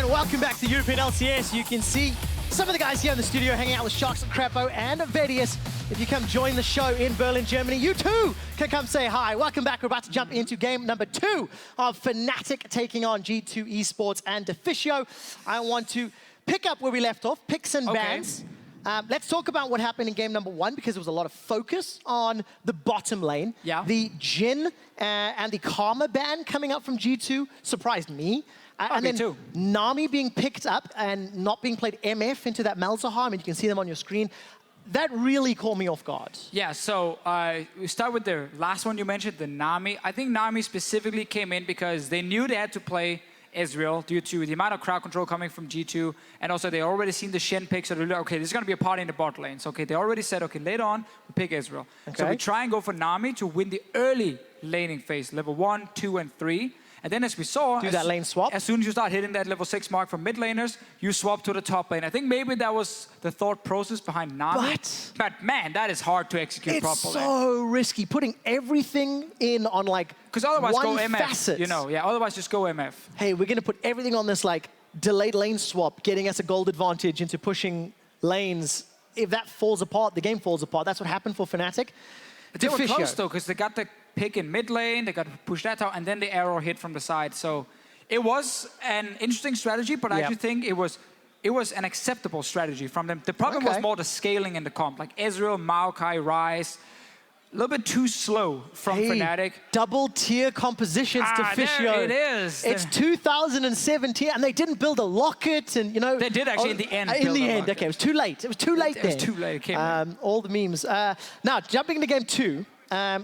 And welcome back to European LCS. You can see some of the guys here in the studio hanging out with Sharks and Crapo and Vedius. If you come join the show in Berlin, Germany, you too can come say hi. Welcome back. We're about to jump into game number 2 of Fnatic taking on G2 Esports and Deficio. I want to pick up where we left off, picks and bans. Let's talk about what happened in game number 1 because there was a lot of focus on the bottom lane. Yeah. The Jhin and the Karma ban coming up from G2 surprised me. And then too. Nami being picked up and not being played MF into that Malzahar, and you can see them on your screen. That really caught me off guard. Yeah, so we start with the last one you mentioned, the Nami. I think Nami specifically came in because they knew they had to play Ezreal due to the amount of crowd control coming from G2, and also they already seen the Shen pick, so they're like, okay, there's going to be a party in the bot lane. So, okay, they already said, okay, later on, we pick Ezreal. Okay. So we try and go for Nami to win the early laning phase, level 1, 2, and 3. And then as we saw, that lane swap. As soon as you start hitting that level 6 mark from mid laners, you swap to the top lane. I think maybe that was the thought process behind Nami. But man, that is hard to execute properly. It's so risky, putting everything in on like because otherwise one go MF, facet. you know, yeah, otherwise just go MF. Hey, we're gonna put everything on this like delayed lane swap, getting us a gold advantage into pushing lanes. If that falls apart, the game falls apart. That's what happened for Fnatic. They were close though, because they got the pick in mid lane, they got to push that out, and then the arrow hit from the side. So it was an interesting strategy, but I actually think it was an acceptable strategy from them. The problem was more the scaling in the comp, like Ezreal, Maokai, Ryze. A little bit too slow from Fnatic. Double tier compositions to Deficio. There it is. It's 2017, and they didn't build a locket, and you know. They did actually in the end. In the end, okay, it was too late. It was too late. It was too late. It came all the memes. Now jumping into game 2,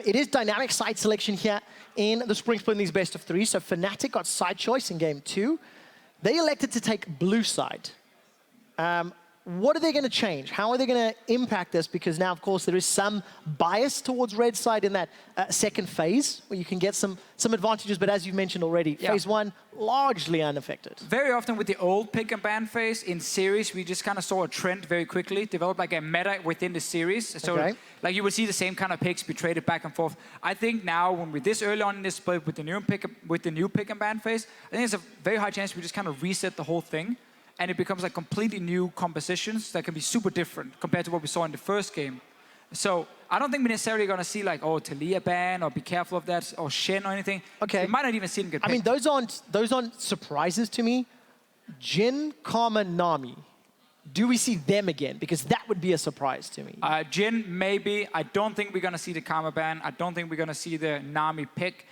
it is dynamic side selection here in the Spring Split in these best of 3. So Fnatic got side choice in game 2. They elected to take blue side. What are they going to change? How are they going to impact this? Because now, of course, there is some bias towards red side in that second phase, where you can get some advantages. But as you mentioned already, phase 1, largely unaffected. Very often with the old pick and ban phase in series, we just kind of saw a trend very quickly, develop like a meta within the series. So like you would see the same kind of picks be traded back and forth. I think now, when we're this early on in this split with the new pick and ban phase, I think it's a very high chance we just kind of reset the whole thing. And it becomes like completely new compositions that can be super different compared to what we saw in the first game. So I don't think we're necessarily going to see like, oh, Talia ban, or be careful of that, or Shen or anything. Okay. We might not even see them get picked. I mean, those aren't surprises to me. Jhin, Karma, Nami. Do we see them again? Because that would be a surprise to me. Jhin, maybe. I don't think we're going to see the Karma ban. I don't think we're going to see the Nami pick.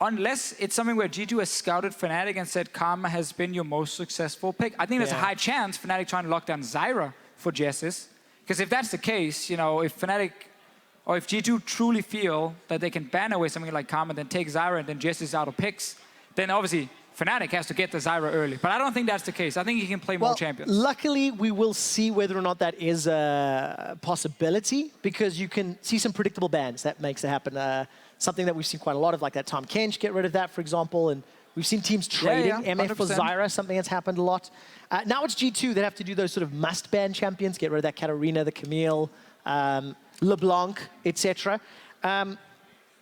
Unless it's something where G2 has scouted Fnatic and said Karma has been your most successful pick. I think there's a high chance Fnatic trying to lock down Zyra for Jessis. Because if that's the case, you know, if Fnatic or if G2 truly feel that they can ban away something like Karma, then take Zyra and then Jessis out of picks, then obviously Fnatic has to get the Zyra early. But I don't think that's the case. I think he can play more champions. Luckily, we will see whether or not that is a possibility, because you can see some predictable bans that makes it happen. Something that we've seen quite a lot of, like that Tom Kench, get rid of that, for example. And we've seen teams trading MF for Zyra, something that's happened a lot. Now it's G2 that have to do those sort of must-ban champions, get rid of that Katarina, the Camille, LeBlanc, etc.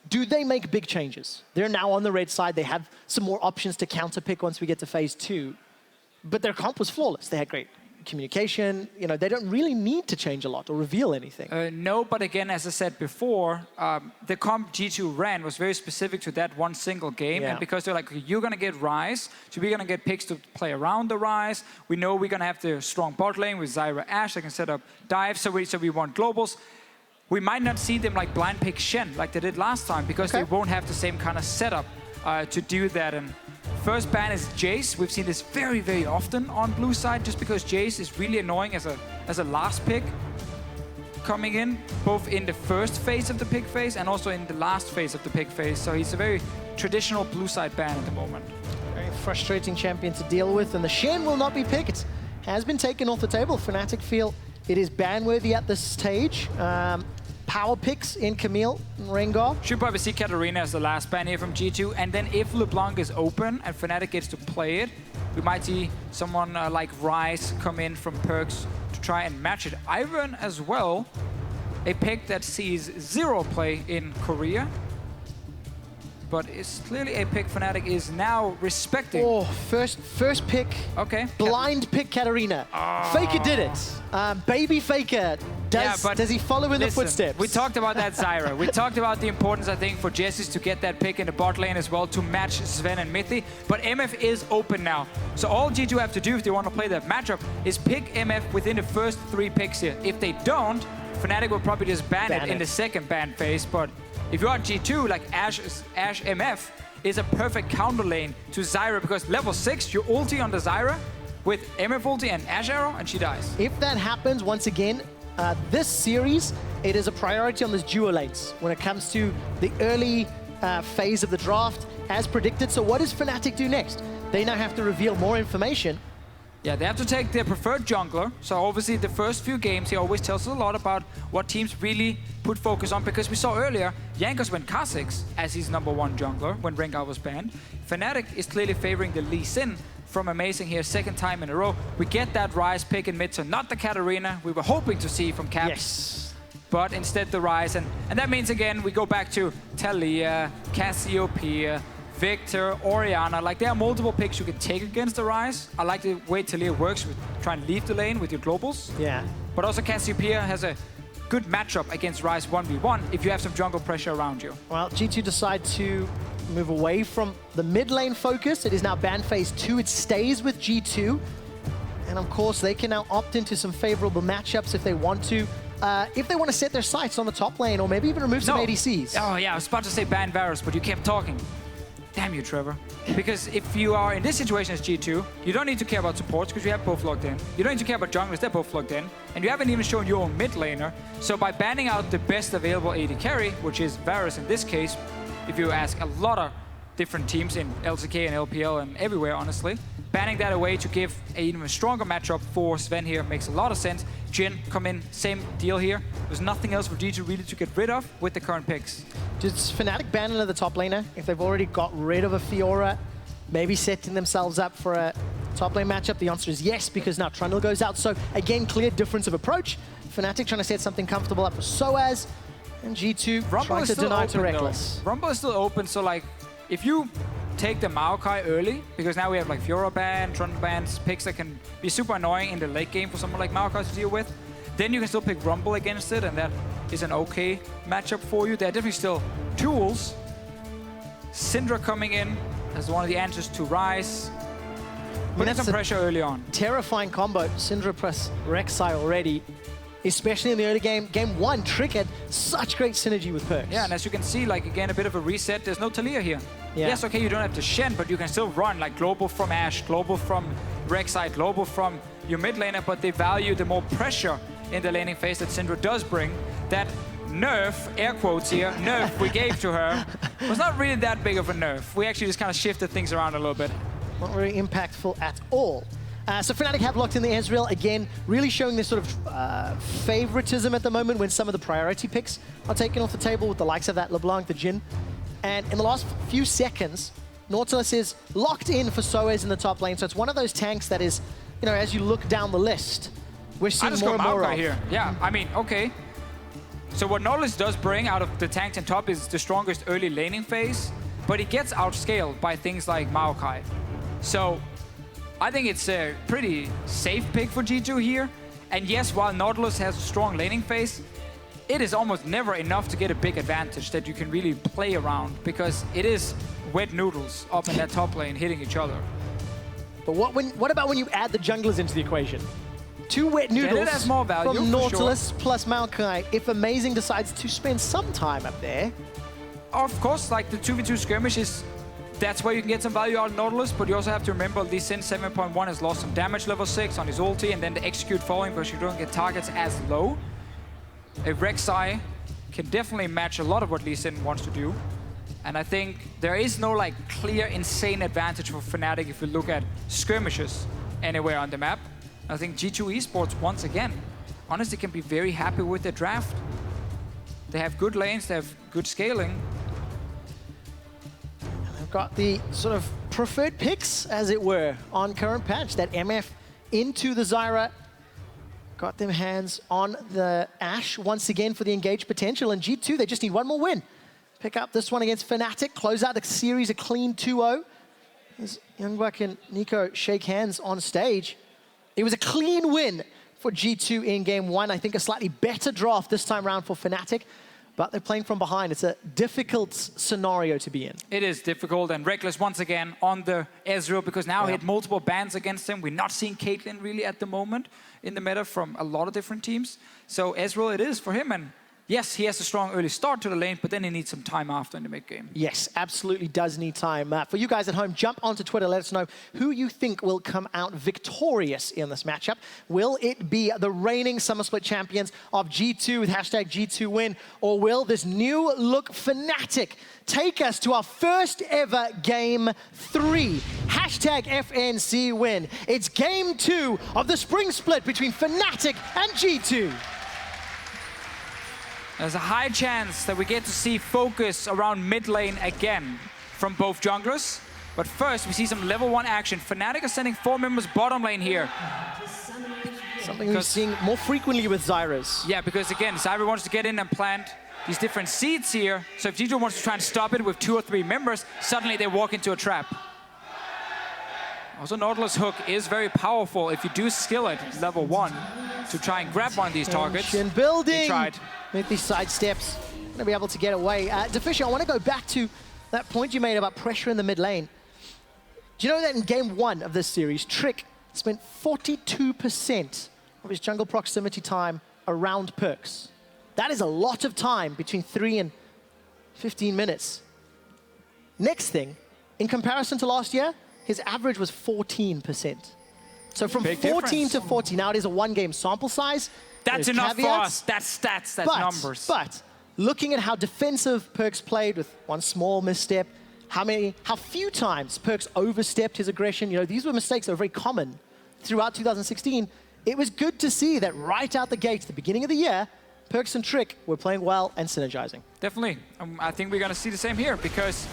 Do they make big changes? They're now on the red side. They have some more options to counterpick once we get to phase 2. But their comp was flawless. They had great communication. You know, they don't really need to change a lot or reveal anything. No, but again, as I said before, the comp G2 ran was very specific to that one single game. And because they're like, okay, you're going to get Ryze, so we're going to get picks to play around the Ryze. We know we're going to have the strong bot lane with Zyra Ashe. They can set up dives, so we want globals. We might not see them like blind pick Shen like they did last time, because they won't have the same kind of setup to do that. And first ban is Jace. We've seen this very, very often on blue side, just because Jace is really annoying as a last pick coming in, both in the first phase of the pick phase and also in the last phase of the pick phase. So he's a very traditional blue side ban at the moment. Very frustrating champion to deal with, and the Shen will not be picked. Has been taken off the table. Fnatic feel it is ban-worthy at this stage. Power picks in Camille and Rengar. Should probably see Katarina as the last ban here from G2. And then if LeBlanc is open and Fnatic gets to play it, we might see someone like Ryze come in from Perks to try and match it. Iron as well, a pick that sees 0 play in Korea. but it's clearly a pick Fnatic is now respecting. Oh, first pick. Okay. Blind pick Katarina. Faker did it. Baby Faker. Does he follow in the footsteps? We talked about that, Zyra. We talked about the importance, I think, for Jessis to get that pick in the bot lane as well to match Sven and Mithy. But MF is open now. So all G2 have to do if they want to play that matchup is pick MF within the first 3 picks here. If they don't, Fnatic will probably just ban it in the second ban phase. But if you are G2, like Ashe MF is a perfect counter lane to Zyra because level 6, you ulti on the Zyra with MF ulti and Ashe arrow, and she dies. If that happens, once again, this series, it is a priority on this duo lanes when it comes to the early phase of the draft, as predicted. So what does Fnatic do next? They now have to reveal more information. Yeah, they have to take their preferred jungler. So obviously the first few games, he always tells us a lot about what teams really put focus on, because we saw earlier, Jankos went Kha'Zix as his #1 jungler when Rengar was banned. Fnatic is clearly favoring the Lee Sin from Amazing here, second time in a row. We get that Ryze pick in mid, so not the Katarina we were hoping to see from Caps. Yes. But instead the Ryze, and that means again, we go back to Taliyah, Cassiopeia, Victor, Orianna. Like, there are multiple picks you can take against the Ryze. I like the way Taliyah works with trying to leave the lane with your globals. Yeah. But also Cassiopeia has a good matchup against Ryze 1v1 if you have some jungle pressure around you. Well, G2 decide to move away from the mid lane focus. It is now ban phase 2. It stays with G2. And of course, they can now opt into some favorable matchups if they want to. If they want to set their sights on the top lane or maybe even remove some ADCs. Oh yeah, I was about to say ban Varus, but you kept talking. Damn you, Trevor. Because if you are in this situation as G2, you don't need to care about supports because you have both logged in. You don't need to care about junglers, they're both logged in. And you haven't even shown your own mid laner. So by banning out the best available AD carry, which is Varus in this case, if you ask a lot of different teams in LCK and LPL and everywhere, honestly, banning that away to give an even stronger matchup for Sven here makes a lot of sense. Jhin come in, same deal here. There's nothing else for G2 really to get rid of with the current picks. Does Fnatic ban another top laner if they've already got rid of a Fiora, maybe setting themselves up for a top lane matchup? The answer is yes, because now Trundle goes out. So again, clear difference of approach. Fnatic trying to set something comfortable up for Soaz, and G2 trying to deny to Reckless. Rumble is still open, so like, if you take the Maokai early, because now we have like Fiora ban, Trundle bans, picks that can be super annoying in the late game for someone like Maokai to deal with, then you can still pick Rumble against it, and that is an okay matchup for you. There are definitely still tools. Syndra coming in as one of the answers to Ryze. Putting some pressure early on. Terrifying combo, Syndra plus Rek'Sai already, especially in the early game. Game 1, Trick had such great synergy with perks. Yeah, and as you can see, like again, a bit of a reset. There's no Taliyah here. Yeah. Yes, okay, you don't have to Shen, but you can still run like global from Ashe, global from Rek'Sai, global from your mid laner, but they value the more pressure in the laning phase that Syndra does bring. That nerf, air quotes here, nerf we gave to her was not really that big of a nerf. We actually just kind of shifted things around a little bit. Not very impactful at all. So Fnatic have locked in the Ezreal, again, really showing this sort of favoritism at the moment when some of the priority picks are taken off the table with the likes of that LeBlanc, the Jhin. And in the last few seconds, Nautilus is locked in for Soaz in the top lane. So it's one of those tanks that is, you know, as you look down the list, we're seeing more and more of. Here. Yeah, I mean, okay. So what Nautilus does bring out of the tanks in top is the strongest early laning phase, but he gets outscaled by things like Maokai. So I think it's a pretty safe pick for G2 here. And yes, while Nautilus has a strong laning phase, it is almost never enough to get a big advantage that you can really play around, because it is wet noodles up in that top lane hitting each other. But what about when you add the junglers into the equation? 2 wet noodles has more value, from Nautilus plus Maokai if Amazing decides to spend some time up there. Of course, like the 2v2 skirmish is, that's where you can get some value out of Nautilus, but you also have to remember Lee Sin 7.1 has lost some damage level 6 on his ulti, and then the execute following because you don't get targets as low. A Rek'Sai can definitely match a lot of what Lee Sin wants to do. And I think there is no like clear, insane advantage for Fnatic if you look at skirmishes anywhere on the map. I think G2 Esports, once again, honestly can be very happy with their draft. They have good lanes, they have good scaling. They've got the sort of preferred picks, as it were, on current patch. That MF into the Zyra. Got them hands on the Ashe once again for the engaged potential. And G2, they just need one more win pick up this one against Fnatic, close out the series a clean 2-0. As Youngbuck and Nico shake hands on stage. It was a clean win for G2 in game 1. I think a slightly better draft this time around for Fnatic, but they're playing from behind. It's a difficult scenario to be in. It is difficult, and Reckless once again on the Ezreal, because now he had multiple bans against him. We're not seeing Caitlyn really at the moment in the meta from a lot of different teams. So Ezreal it is for him, and yes, he has a strong early start to the lane, but then he needs some time after in the mid game. Yes, absolutely does need time. For you guys at home, jump onto Twitter, let us know who you think will come out victorious in this matchup. Will it be the reigning Summer Split champions of G2 with hashtag G2win, or will this new look Fnatic take us to our first ever game 3? Hashtag FNC win. It's game 2 of the spring split between Fnatic and G2. There's a high chance that we get to see focus around mid lane again from both junglers. But first, we see some level 1 action. Fnatic are sending 4 members bottom lane here. Something we're seeing more frequently with Zyras. Yeah, because again, Zyra wants to get in and plant these different seeds here. So if G2 wants to try and stop it with 2 or 3 members, suddenly they walk into a trap. Also, Nautilus Hook is very powerful if you do skill it level 1 to try and grab one of these targets. Building. He tried. With these side steps, gonna be able to get away. Deficio, I want to go back to that point you made about pressure in the mid lane. Do you know that in game 1 of this series, Trick spent 42% of his jungle proximity time around Perks? That is a lot of time, between 3 and 15 minutes. Next thing, in comparison to last year, his average was 14%. So from 14 to 40, now it is a 1-game sample size. That's enough for us. That's stats, that's numbers. But looking at how defensive Perks played with one small misstep, how few times Perks overstepped his aggression, you know, these were mistakes that were very common throughout 2016. It was good to see that right out the gate, the beginning of the year, Perks and Trick were playing well and synergizing. Definitely. I think we're going to see the same here, because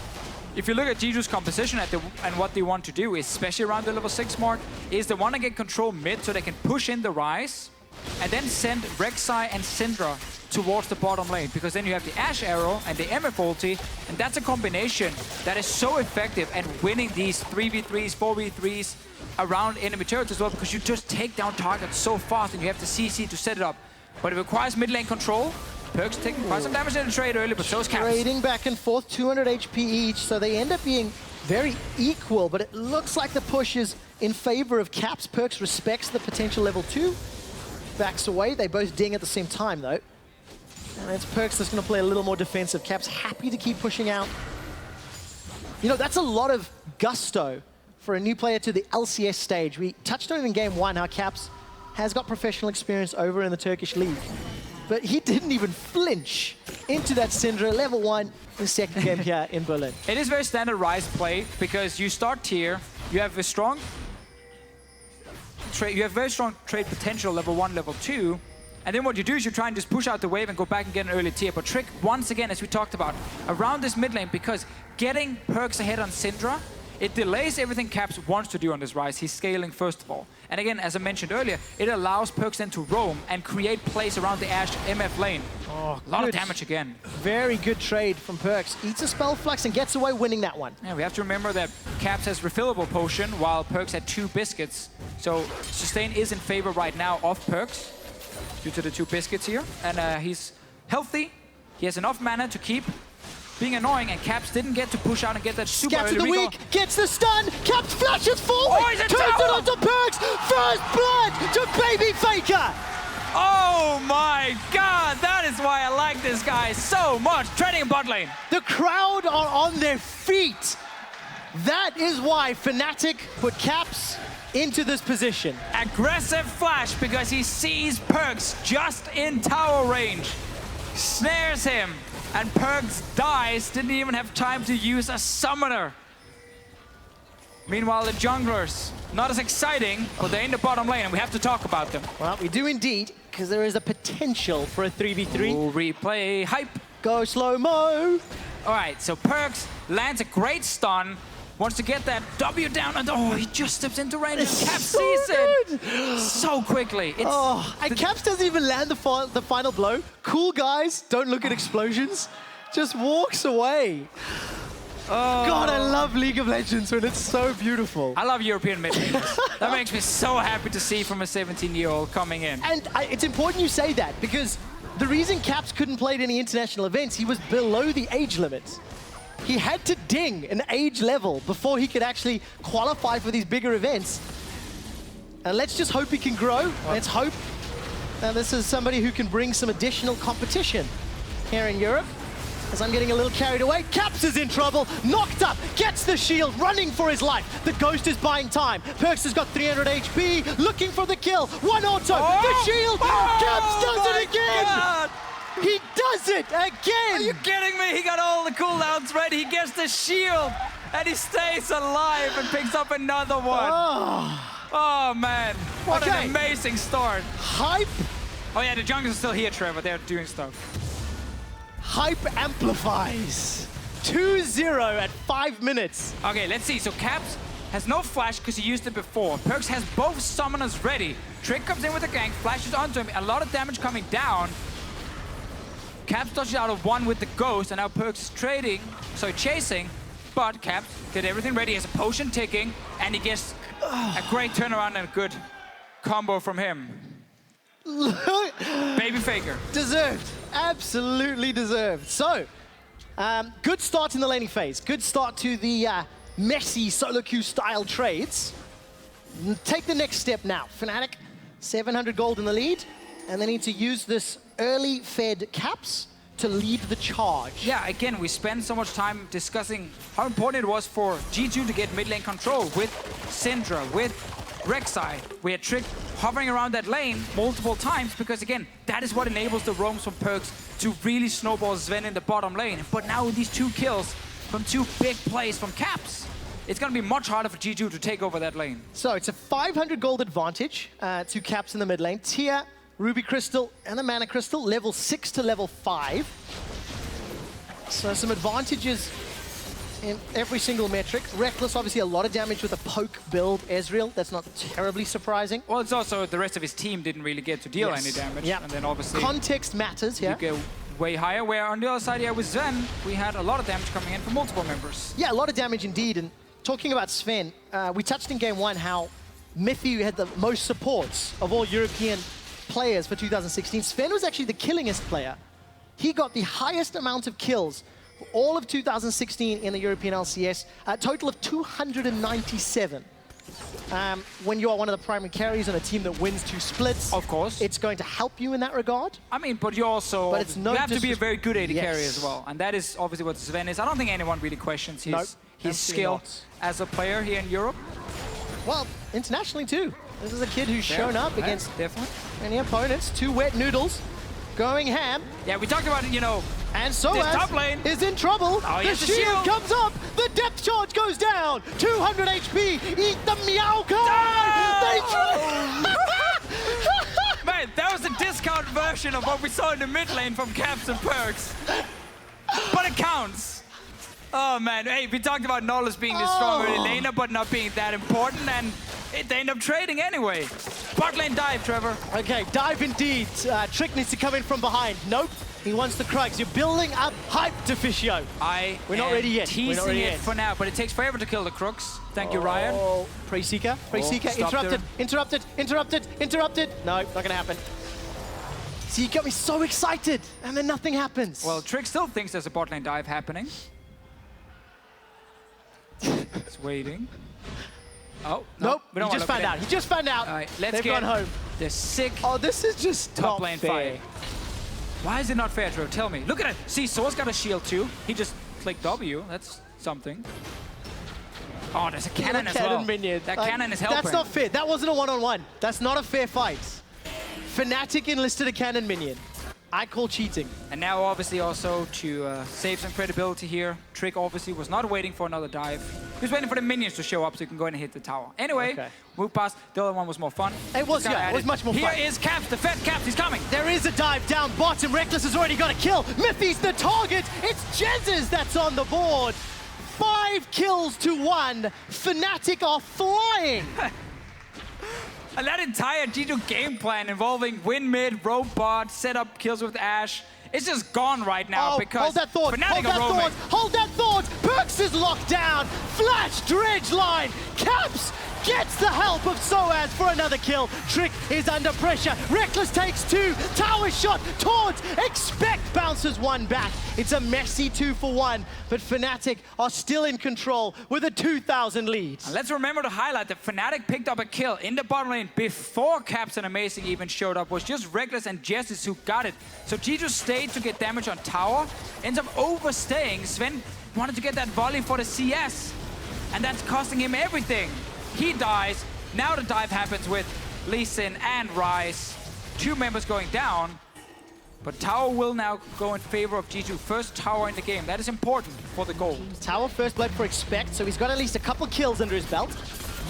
if you look at G2's composition and what they want to do, especially around the level 6 mark, is they want to get control mid so they can push in the Rise and then send Rek'Sai and Syndra towards the bottom lane, because then you have the Ashe Arrow and the MF ulti, and that's a combination that is so effective at winning these 3v3s, 4v3s around enemy turrets as well, because you just take down targets so fast and you have the CC to set it up. But it requires mid lane control. Perks taking quite some damage in the trade early, but so is Caps. Trading back and forth, 200 HP each, so they end up being very equal, but it looks like the push is in favor of Caps. Perks respects the potential level 2. Backs away. They both ding at the same time, though. And it's Perks that's going to play a little more defensive. Caps happy to keep pushing out. You know, that's a lot of gusto for a new player to the LCS stage. We touched on it in game 1, how Caps has got professional experience over in the Turkish league. But he didn't even flinch into that Syndra level 1 in the second game here in Berlin. It is very standard Rise play, because you start tier, you have a strong very strong trade potential, level 1, level 2, and then what you do is you try and just push out the wave and go back and get an early tier. But Trick, once again, as we talked about, around this mid lane, because getting Perks ahead on Syndra, it delays everything Caps wants to do on this Rise. He's scaling first of all. And again, as I mentioned earlier, it allows Perks then to roam and create plays around the Ashe MF lane. Oh, a lot of damage again. Very good trade from Perks. Eats a spell flux and gets away winning that one. Yeah, we have to remember that Caps has refillable potion while Perks had 2 biscuits. So sustain is in favor right now of Perks due to the 2 biscuits here. And he's healthy. He has enough mana to keep being annoying, and Caps didn't get to push out and get that super Scaps early of the recall. weak, gets the stun, Caps flashes forward, Oh, he's in turns tower! it onto Perks, first blood to Baby Faker! Oh my god, that is why I like this guy so much, trading in bot lane. The crowd are on their feet. That is why Fnatic put Caps into this position. Aggressive flash, because he sees Perks just in tower range. Snares him. And Perks dies, didn't even have time to use a summoner. Meanwhile, the junglers, not as exciting, but they're in the bottom lane and we have to talk about them. Well, we do indeed, because there is a potential for a 3v3. Ooh, replay, hype. Go slow-mo. All right, so Perks lands a great stun, wants to get that W down, and oh, he just steps into range and Caps sees it so quickly. And Caps doesn't even land the final blow. Cool guys don't look at explosions. just walks away. God, I love League of Legends when it's so beautiful. I love European mid laners. That makes me so happy to see from a 17-year-old coming in. And it's important you say that, because the reason Caps couldn't play at any international events, he was below the age limit. He had to ding an age level before he could actually qualify for these bigger events. And let's just hope he can grow. Let's hope this is somebody who can bring some additional competition here in Europe. As I'm getting a little carried away, Caps is in trouble, knocked up, gets the shield, running for his life. The Ghost is buying time. Perkz has got 300 HP, looking for the kill. One auto, the shield, Caps does it again! God. He does it again! Are you kidding me? He got all the cooldowns ready, he gets the shield, and he stays alive and picks up another one. Oh man, what an amazing start. Hype. Oh yeah, the junglers are still here, Trevor. They're doing stuff. Hype amplifies. 2-0 at 5 minutes. Okay, let's see. So Caps has no flash because he used it before. Perkz has both summoners ready. Trick comes in with a gank, flashes onto him. A lot of damage coming down. Caps dodges out of one with the Ghost, and now Perkz is chasing. But Caps did everything ready. He has a potion ticking, and he gets a great turnaround and a good combo from him. Baby Faker. Deserved. Absolutely deserved. So, good start in the laning phase. Good start to the messy solo queue style trades. Take the next step now. Fnatic, 700 gold in the lead, and they need to use this early fed Caps to lead the charge. Yeah, again, we spent so much time discussing how important it was for G2 to get mid lane control with Syndra, with Rek'Sai. We had Trick hovering around that lane multiple times because, again, that is what enables the roams from Perkz to really snowball Sven in the bottom lane. But now with these 2 kills from 2 big plays from Caps, it's going to be much harder for G2 to take over that lane. So it's a 500 gold advantage to Caps in the mid lane. Tia, Ruby Crystal, and the Mana Crystal, level 6 to level 5. So some advantages in every single metric. Reckless, obviously a lot of damage with a poke build. Ezreal, that's not terribly surprising. Well, it's also the rest of his team didn't really get to deal any damage. Yeah. And then obviously context matters here. You go way higher, where on the other side here with Sven, we had a lot of damage coming in from multiple members. Yeah, a lot of damage indeed. And talking about Sven, we touched in game 1 how Mithy had the most supports of all European players for 2016. Sven was actually the killingest player. He got the highest amount of kills for all of 2016 in the European LCS, a total of 297. When you are one of the primary carries on a team that wins 2 splits, of course, it's going to help you in that regard. I mean, but you also you have to be a very good AD carry as well, and that is obviously what Sven is. I don't think anyone really questions his skill as a player here in Europe. Well, internationally too. This is a kid who's shown up against many opponents. 2 wet noodles going ham. Yeah, we talked about it, you know. And Soaz top lane is in trouble. Oh, the shield comes up. The depth charge goes down. 200 HP. Eat the meow card. Man, that was a discount version of what we saw in the mid lane from Caps and Perkz. But it counts. Oh man, hey, we talked about Knowledge being the strong early laner, but not being that important, and they end up trading anyway. Bot lane dive, Trevor. Okay, dive indeed. Trick needs to come in from behind. Nope. He wants the Krugs. You're building up hype, Deficio. We're not ready yet. Teasing We're not ready it yet for now, but it takes forever to kill the Crooks. Thank you, Ryan. Pre-Seeker. Pre-Seeker. Interrupted. No, not going to happen. See, you got me so excited, and then nothing happens. Well, Trick still thinks there's a bot lane dive happening. It's waiting. Oh, nope. He just found out. He just found out. All right, let's They've gone home. The sick this is just top lane fair. fight. Why is it not fair, Trevor? Tell me. Look at it. See, Soul's got a shield too. He just clicked W. That's something. Oh, there's a cannon as well. Minion. That cannon is helping. That's not fair. That wasn't a one-on-one. That's not a fair fight. Fnatic enlisted a cannon minion. I call cheating. And now, obviously, also to save some credibility here, Trick obviously was not waiting for another dive. He was waiting for the minions to show up so he can go in and hit the tower. Anyway, move past. The other one was more fun. It was, it was much more fun. Here is Caps, the fed Caps. He's coming. There is a dive down bottom. Reckless has already got a kill. Mithy's the target. It's Jezzes that's on the board. 5 kills to 1. Fnatic are flying. And that entire G2 game plan involving win mid, roam bot, set up kills with Ashe, it's just gone right now because hold that thought, Fnatic are roaming. Hold that thought! Perks is locked down! Flash dredge line! Caps gets the help of Soaz for another kill. Trick is under pressure. Reckless takes 2. Tower shot towards Expect bounces 1 back. It's a messy 2-for-1, but Fnatic are still in control with a 2,000 lead. And let's remember to highlight that Fnatic picked up a kill in the bottom lane before Caps and Amazing even showed up. It was just Reckless and Jessis who got it. So G2 stayed to get damage on tower, ends up overstaying. Sven wanted to get that volley for the CS, and that's costing him everything. He dies. Now the dive happens with Lee Sin and Ryze. 2 members going down. But tower will now go in favor of G2. First tower in the game. That is important for the gold. Tower first blood for Expect, so he's got at least a couple kills under his belt.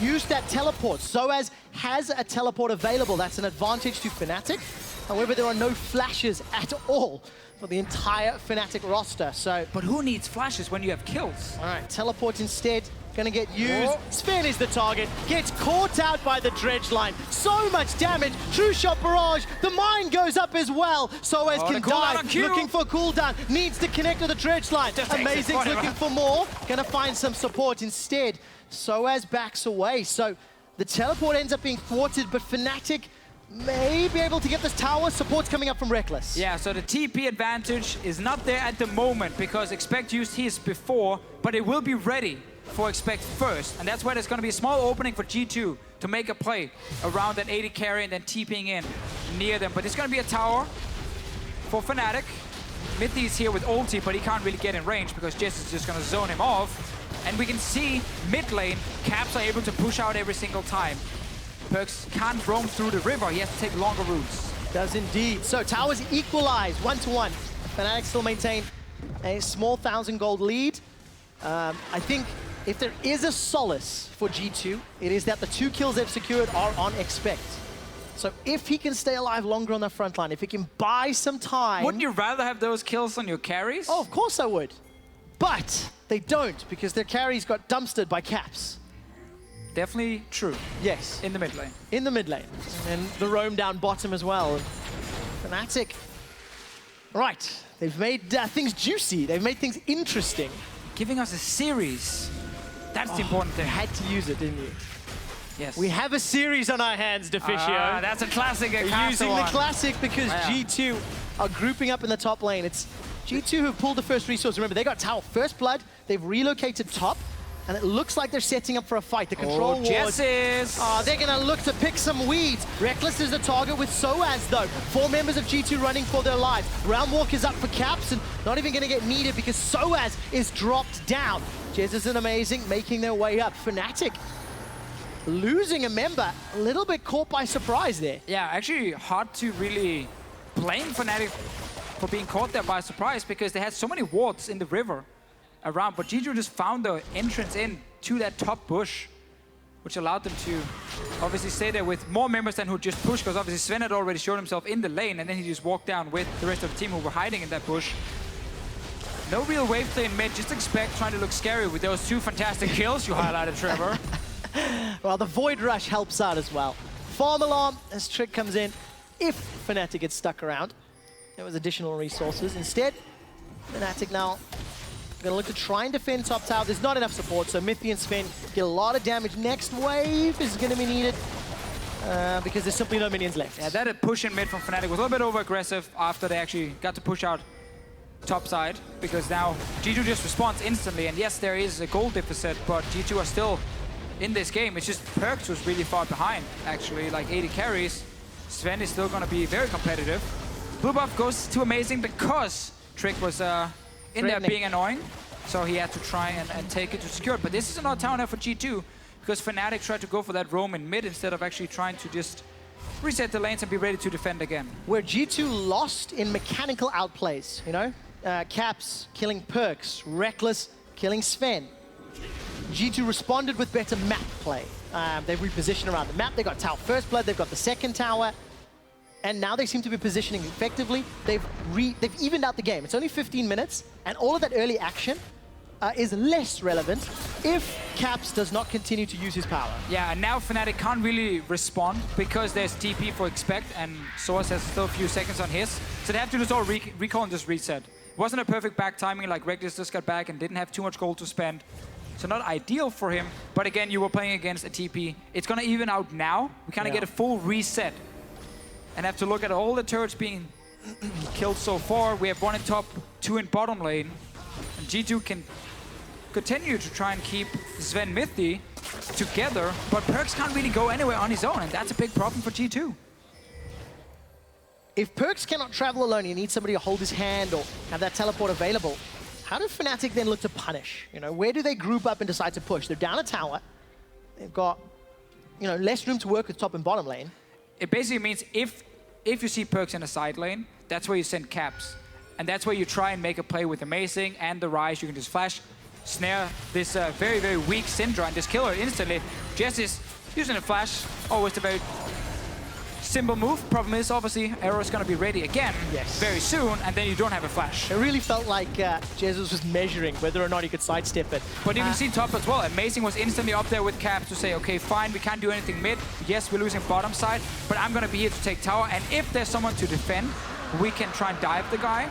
Used that teleport. Soaz has a teleport available. That's an advantage to Fnatic. However, there are no flashes at all for the entire Fnatic roster. So, but who needs flashes when you have kills? All right, teleport instead. Gonna get used. Sven is the target. Gets caught out by the dredge line. So much damage. True shot barrage. The mine goes up as well. Soaz can die. Looking for cooldown. Needs to connect to the dredge line. Amazing's looking for more. Gonna find some support instead. Soaz backs away. So the teleport ends up being thwarted, but Fnatic may be able to get this tower. Support's coming up from Reckless. Yeah, so the TP advantage is not there at the moment because Expect used his before, but it will be ready for Expect first. And that's why there's going to be a small opening for G2 to make a play around that 80 carry and then TPing in near them. But it's going to be a tower for Fnatic. Mithy is here with ulti, but he can't really get in range because Jess is just going to zone him off. And we can see mid lane, Caps are able to push out every single time. Perks can't roam through the river. He has to take longer routes. Does indeed. So towers equalize 1-1. Fnatic still maintain a small 1,000 gold lead. I think if there is a solace for G2, it is that the 2 kills they've secured are on Expect. So if he can stay alive longer on the front line, if he can buy some time... Wouldn't you rather have those kills on your carries? Oh, of course I would. But they don't, because their carries got dumpstered by Caps. Definitely true. Yes. In the mid lane. In the mid lane. And the roam down bottom as well. Fnatic. Right. They've made things juicy. They've made things interesting. Giving us a series. That's the important thing. You had to use it, didn't you? Yes. We have a series on our hands, Deficio. That's a classic. Using the classic because G2 are grouping up in the top lane. It's G2 who pulled the first resource. Remember, they got tower first blood. They've relocated top. And it looks like they're setting up for a fight. The control ward. Jessis! They're going to look to pick some weeds. Reckless is the target with Soaz, though. 4 members of G2 running for their lives. Round walk is up for Caps and not even going to get needed because Soaz is dropped down. Jessis and Amazing making their way up. Fnatic losing a member. A little bit caught by surprise there. Yeah, actually hard to really blame Fnatic for being caught there by surprise because they had so many wards in the river around, but G2 just found the entrance in to that top bush, which allowed them to obviously stay there with more members than who just pushed, because obviously Sven had already shown himself in the lane, and then he just walked down with the rest of the team who were hiding in that bush. No real wave play in mid, just Expect trying to look scary with those 2 fantastic kills you highlighted, Trevor. Well, the Void Rush helps out as well. Farm Alarm as Trick comes in. If Fnatic gets stuck around, there was additional resources. Instead, Fnatic now going to look to try and defend top tower. There's not enough support, so Mithy and Sven get a lot of damage. Next wave is going to be needed because there's simply no minions left. Yeah, that push in mid from Fnatic was a little bit over-aggressive after they actually got to push out top side, because now G2 just responds instantly, and yes, there is a goal deficit, but G2 are still in this game. It's just Perks was really far behind, actually, like 80 carries. Sven is still going to be very competitive. Blue buff goes to Amazing because Trick was in there being annoying, so he had to try and take it to secure it. But this is another tower now for G2 because Fnatic tried to go for that roam in mid instead of actually trying to just reset the lanes and be ready to defend again. Where G2 lost in mechanical outplays, you know? Caps killing Perks, Reckless killing Sven. G2 responded with better map play. They've repositioned around the map. They got tower first blood, they've got the second tower. And now they seem to be positioning effectively. They've evened out the game. It's only 15 minutes, and all of that early action is less relevant if Caps does not continue to use his power. Yeah, and now Fnatic can't really respond because there's TP for Expect and Source has still a few seconds on his. So they have to just all recall and just reset. It wasn't a perfect back timing, like Reckless just got back and didn't have too much gold to spend. So not ideal for him, but again, you were playing against a TP. It's gonna even out now. We kind of get a full reset and have to look at all the turrets being killed so far. We have 1 in top, 2 in bottom lane. And G2 can continue to try and keep Sven Mithy together, but Perkz can't really go anywhere on his own, and that's a big problem for G2. If Perkz cannot travel alone, he needs somebody to hold his hand or have that teleport available. How do Fnatic then look to punish? You know, where do they group up and decide to push? They're down a tower. They've got, you know, less room to work with top and bottom lane. It basically means if you see Perkz in a side lane, that's where you send Caps. And that's where you try and make a play with Amazing and the Rise. You can just flash, snare this very, very weak Syndra and just kill her instantly. Jess is using a flash, always the very simple move. Problem is, obviously, Arrow's gonna be ready again very soon, and then you don't have a flash. It really felt like Jesus was measuring whether or not he could sidestep it. But you can see top as well. Amazing was instantly up there with Caps to say, okay, fine, we can't do anything mid. Yes, we're losing bottom side, but I'm gonna be here to take tower, and if there's someone to defend, we can try and dive the guy.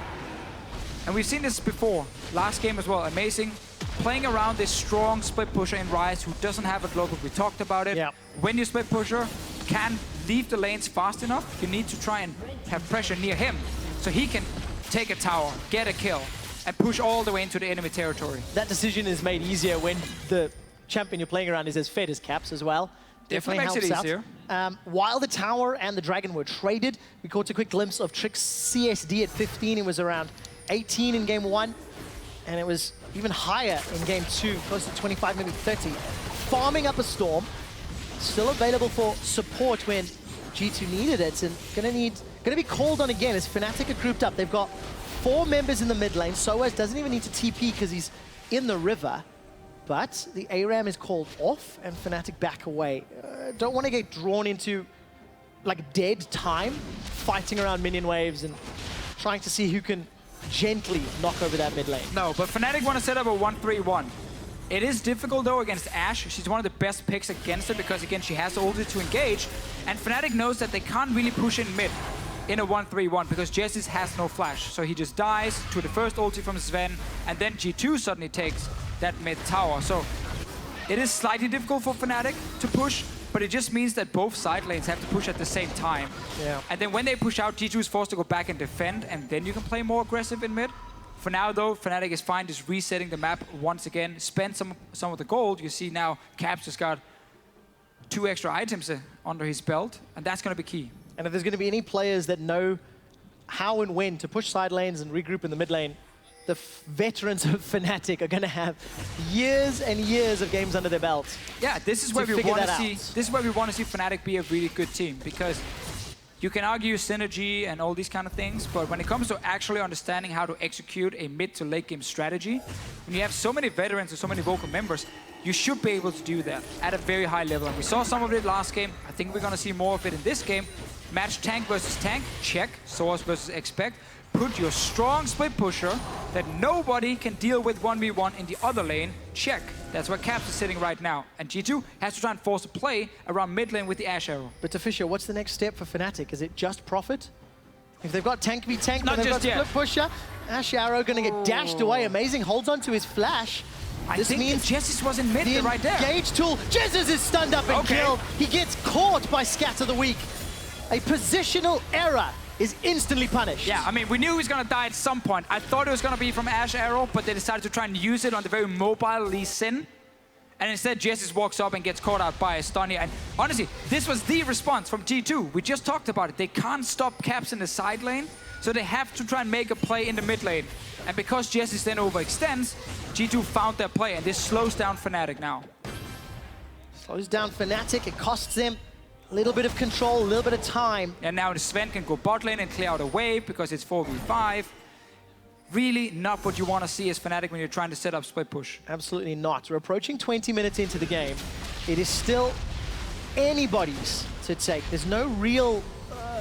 And we've seen this before, last game as well. Amazing, playing around this strong split pusher in Rise who doesn't have a global. We talked about it. When you split pusher, can leave the lanes fast enough, you need to try and have pressure near him so he can take a tower, get a kill, and push all the way into the enemy territory. That decision is made easier when the champion you're playing around is as fed as Caps as well. Definitely makes it easier. While the tower and the dragon were traded, we caught a quick glimpse of Trick's CSD at 15. It was around 18 in game 1, and it was even higher in game 2, close to 25, maybe 30. Farming up a Storm, still available for support when G2 needed it, and gonna be called on again as Fnatic are grouped up. They've got 4 members in the mid lane. Soaz doesn't even need to TP because he's in the river, but the ARAM is called off and Fnatic back away. Don't want to get drawn into like dead time, fighting around minion waves and trying to see who can gently knock over that mid lane. No, but Fnatic want to set up a 1-3-1. It is difficult though against Ashe. She's one of the best picks against it because again she has the ulti to engage, and Fnatic knows that they can't really push in mid in a 1-3-1 because Jessis has no flash. So he just dies to the first ulti from Sven, and then G2 suddenly takes that mid tower. So it is slightly difficult for Fnatic to push, but it just means that both side lanes have to push at the same time. And then when they push out, G2 is forced to go back and defend, and then you can play more aggressive in mid. For now, though, Fnatic is fine just resetting the map once again. Spend some of the gold. You see now Caps just got 2 extra items under his belt, and that's going to be key. And if there's going to be any players that know how and when to push side lanes and regroup in the mid lane, the veterans of Fnatic are going to have years and years of games under their belt. Yeah, this is where we want to see. This is where we want to see Fnatic be a really good team, because you can argue synergy and all these kind of things, but when it comes to actually understanding how to execute a mid to late game strategy, when you have so many veterans and so many vocal members, you should be able to do that at a very high level. And we saw some of it last game. I think we're going to see more of it in this game. Match tank versus tank, check. Source versus Expect. Put your strong split pusher that nobody can deal with 1v1 in the other lane, check. That's where Caps is sitting right now. And G2 has to try and force a play around mid lane with the Ashe Arrow. But Fisher, what's the next step for Fnatic? Is it just profit? If they've got tank v tank, not they've got just split pusher, Ashe Arrow going to get dashed away. Amazing holds on to his flash. I think Jessis was in mid right there. Engage tool. Jesus is stunned up and killed. He gets caught by Scatter the Weak. A positional error is instantly punished. Yeah, I mean, we knew he was going to die at some point. I thought it was going to be from Ashe Arrow, but they decided to try and use it on the very mobile Lee Sin. And instead, Jessis walks up and gets caught out by a stun here. And honestly, this was the response from G2. We just talked about it. They can't stop Caps in the side lane, so they have to try and make a play in the mid lane. And because Jessis then overextends, G2 found their play, and this slows down Fnatic now. Slows down Fnatic. It costs them a little bit of control, a little bit of time. And now Sven can go bot lane and clear out a wave because it's 4v5. Really not what you want to see as Fnatic when you're trying to set up split push. Absolutely not. We're approaching 20 minutes into the game. It is still anybody's to take. There's no real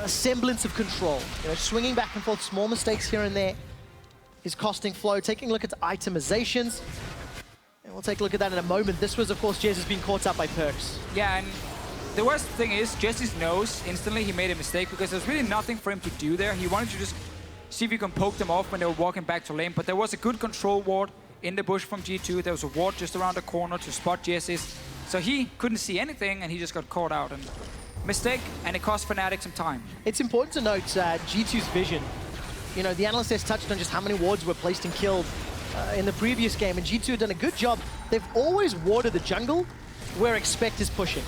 semblance of control. You know, swinging back and forth, small mistakes here and there is costing Flow. Taking a look at itemizations, We'll take a look at that in a moment. This was, of course, Jez has been caught up by Perks. Yeah, and the worst thing is, Jesse's knows instantly he made a mistake because there's really nothing for him to do there. He wanted to just see if he can poke them off when they were walking back to lane, but there was a good control ward in the bush from G2. There was a ward just around the corner to spot Jesse's. So he couldn't see anything, and he just got caught out. And mistake, and it cost Fnatic some time. It's important to note G2's vision. You know, the analyst has touched on just how many wards were placed and killed in the previous game, and G2 have done a good job. They've always warded the jungle where Expect is pushing.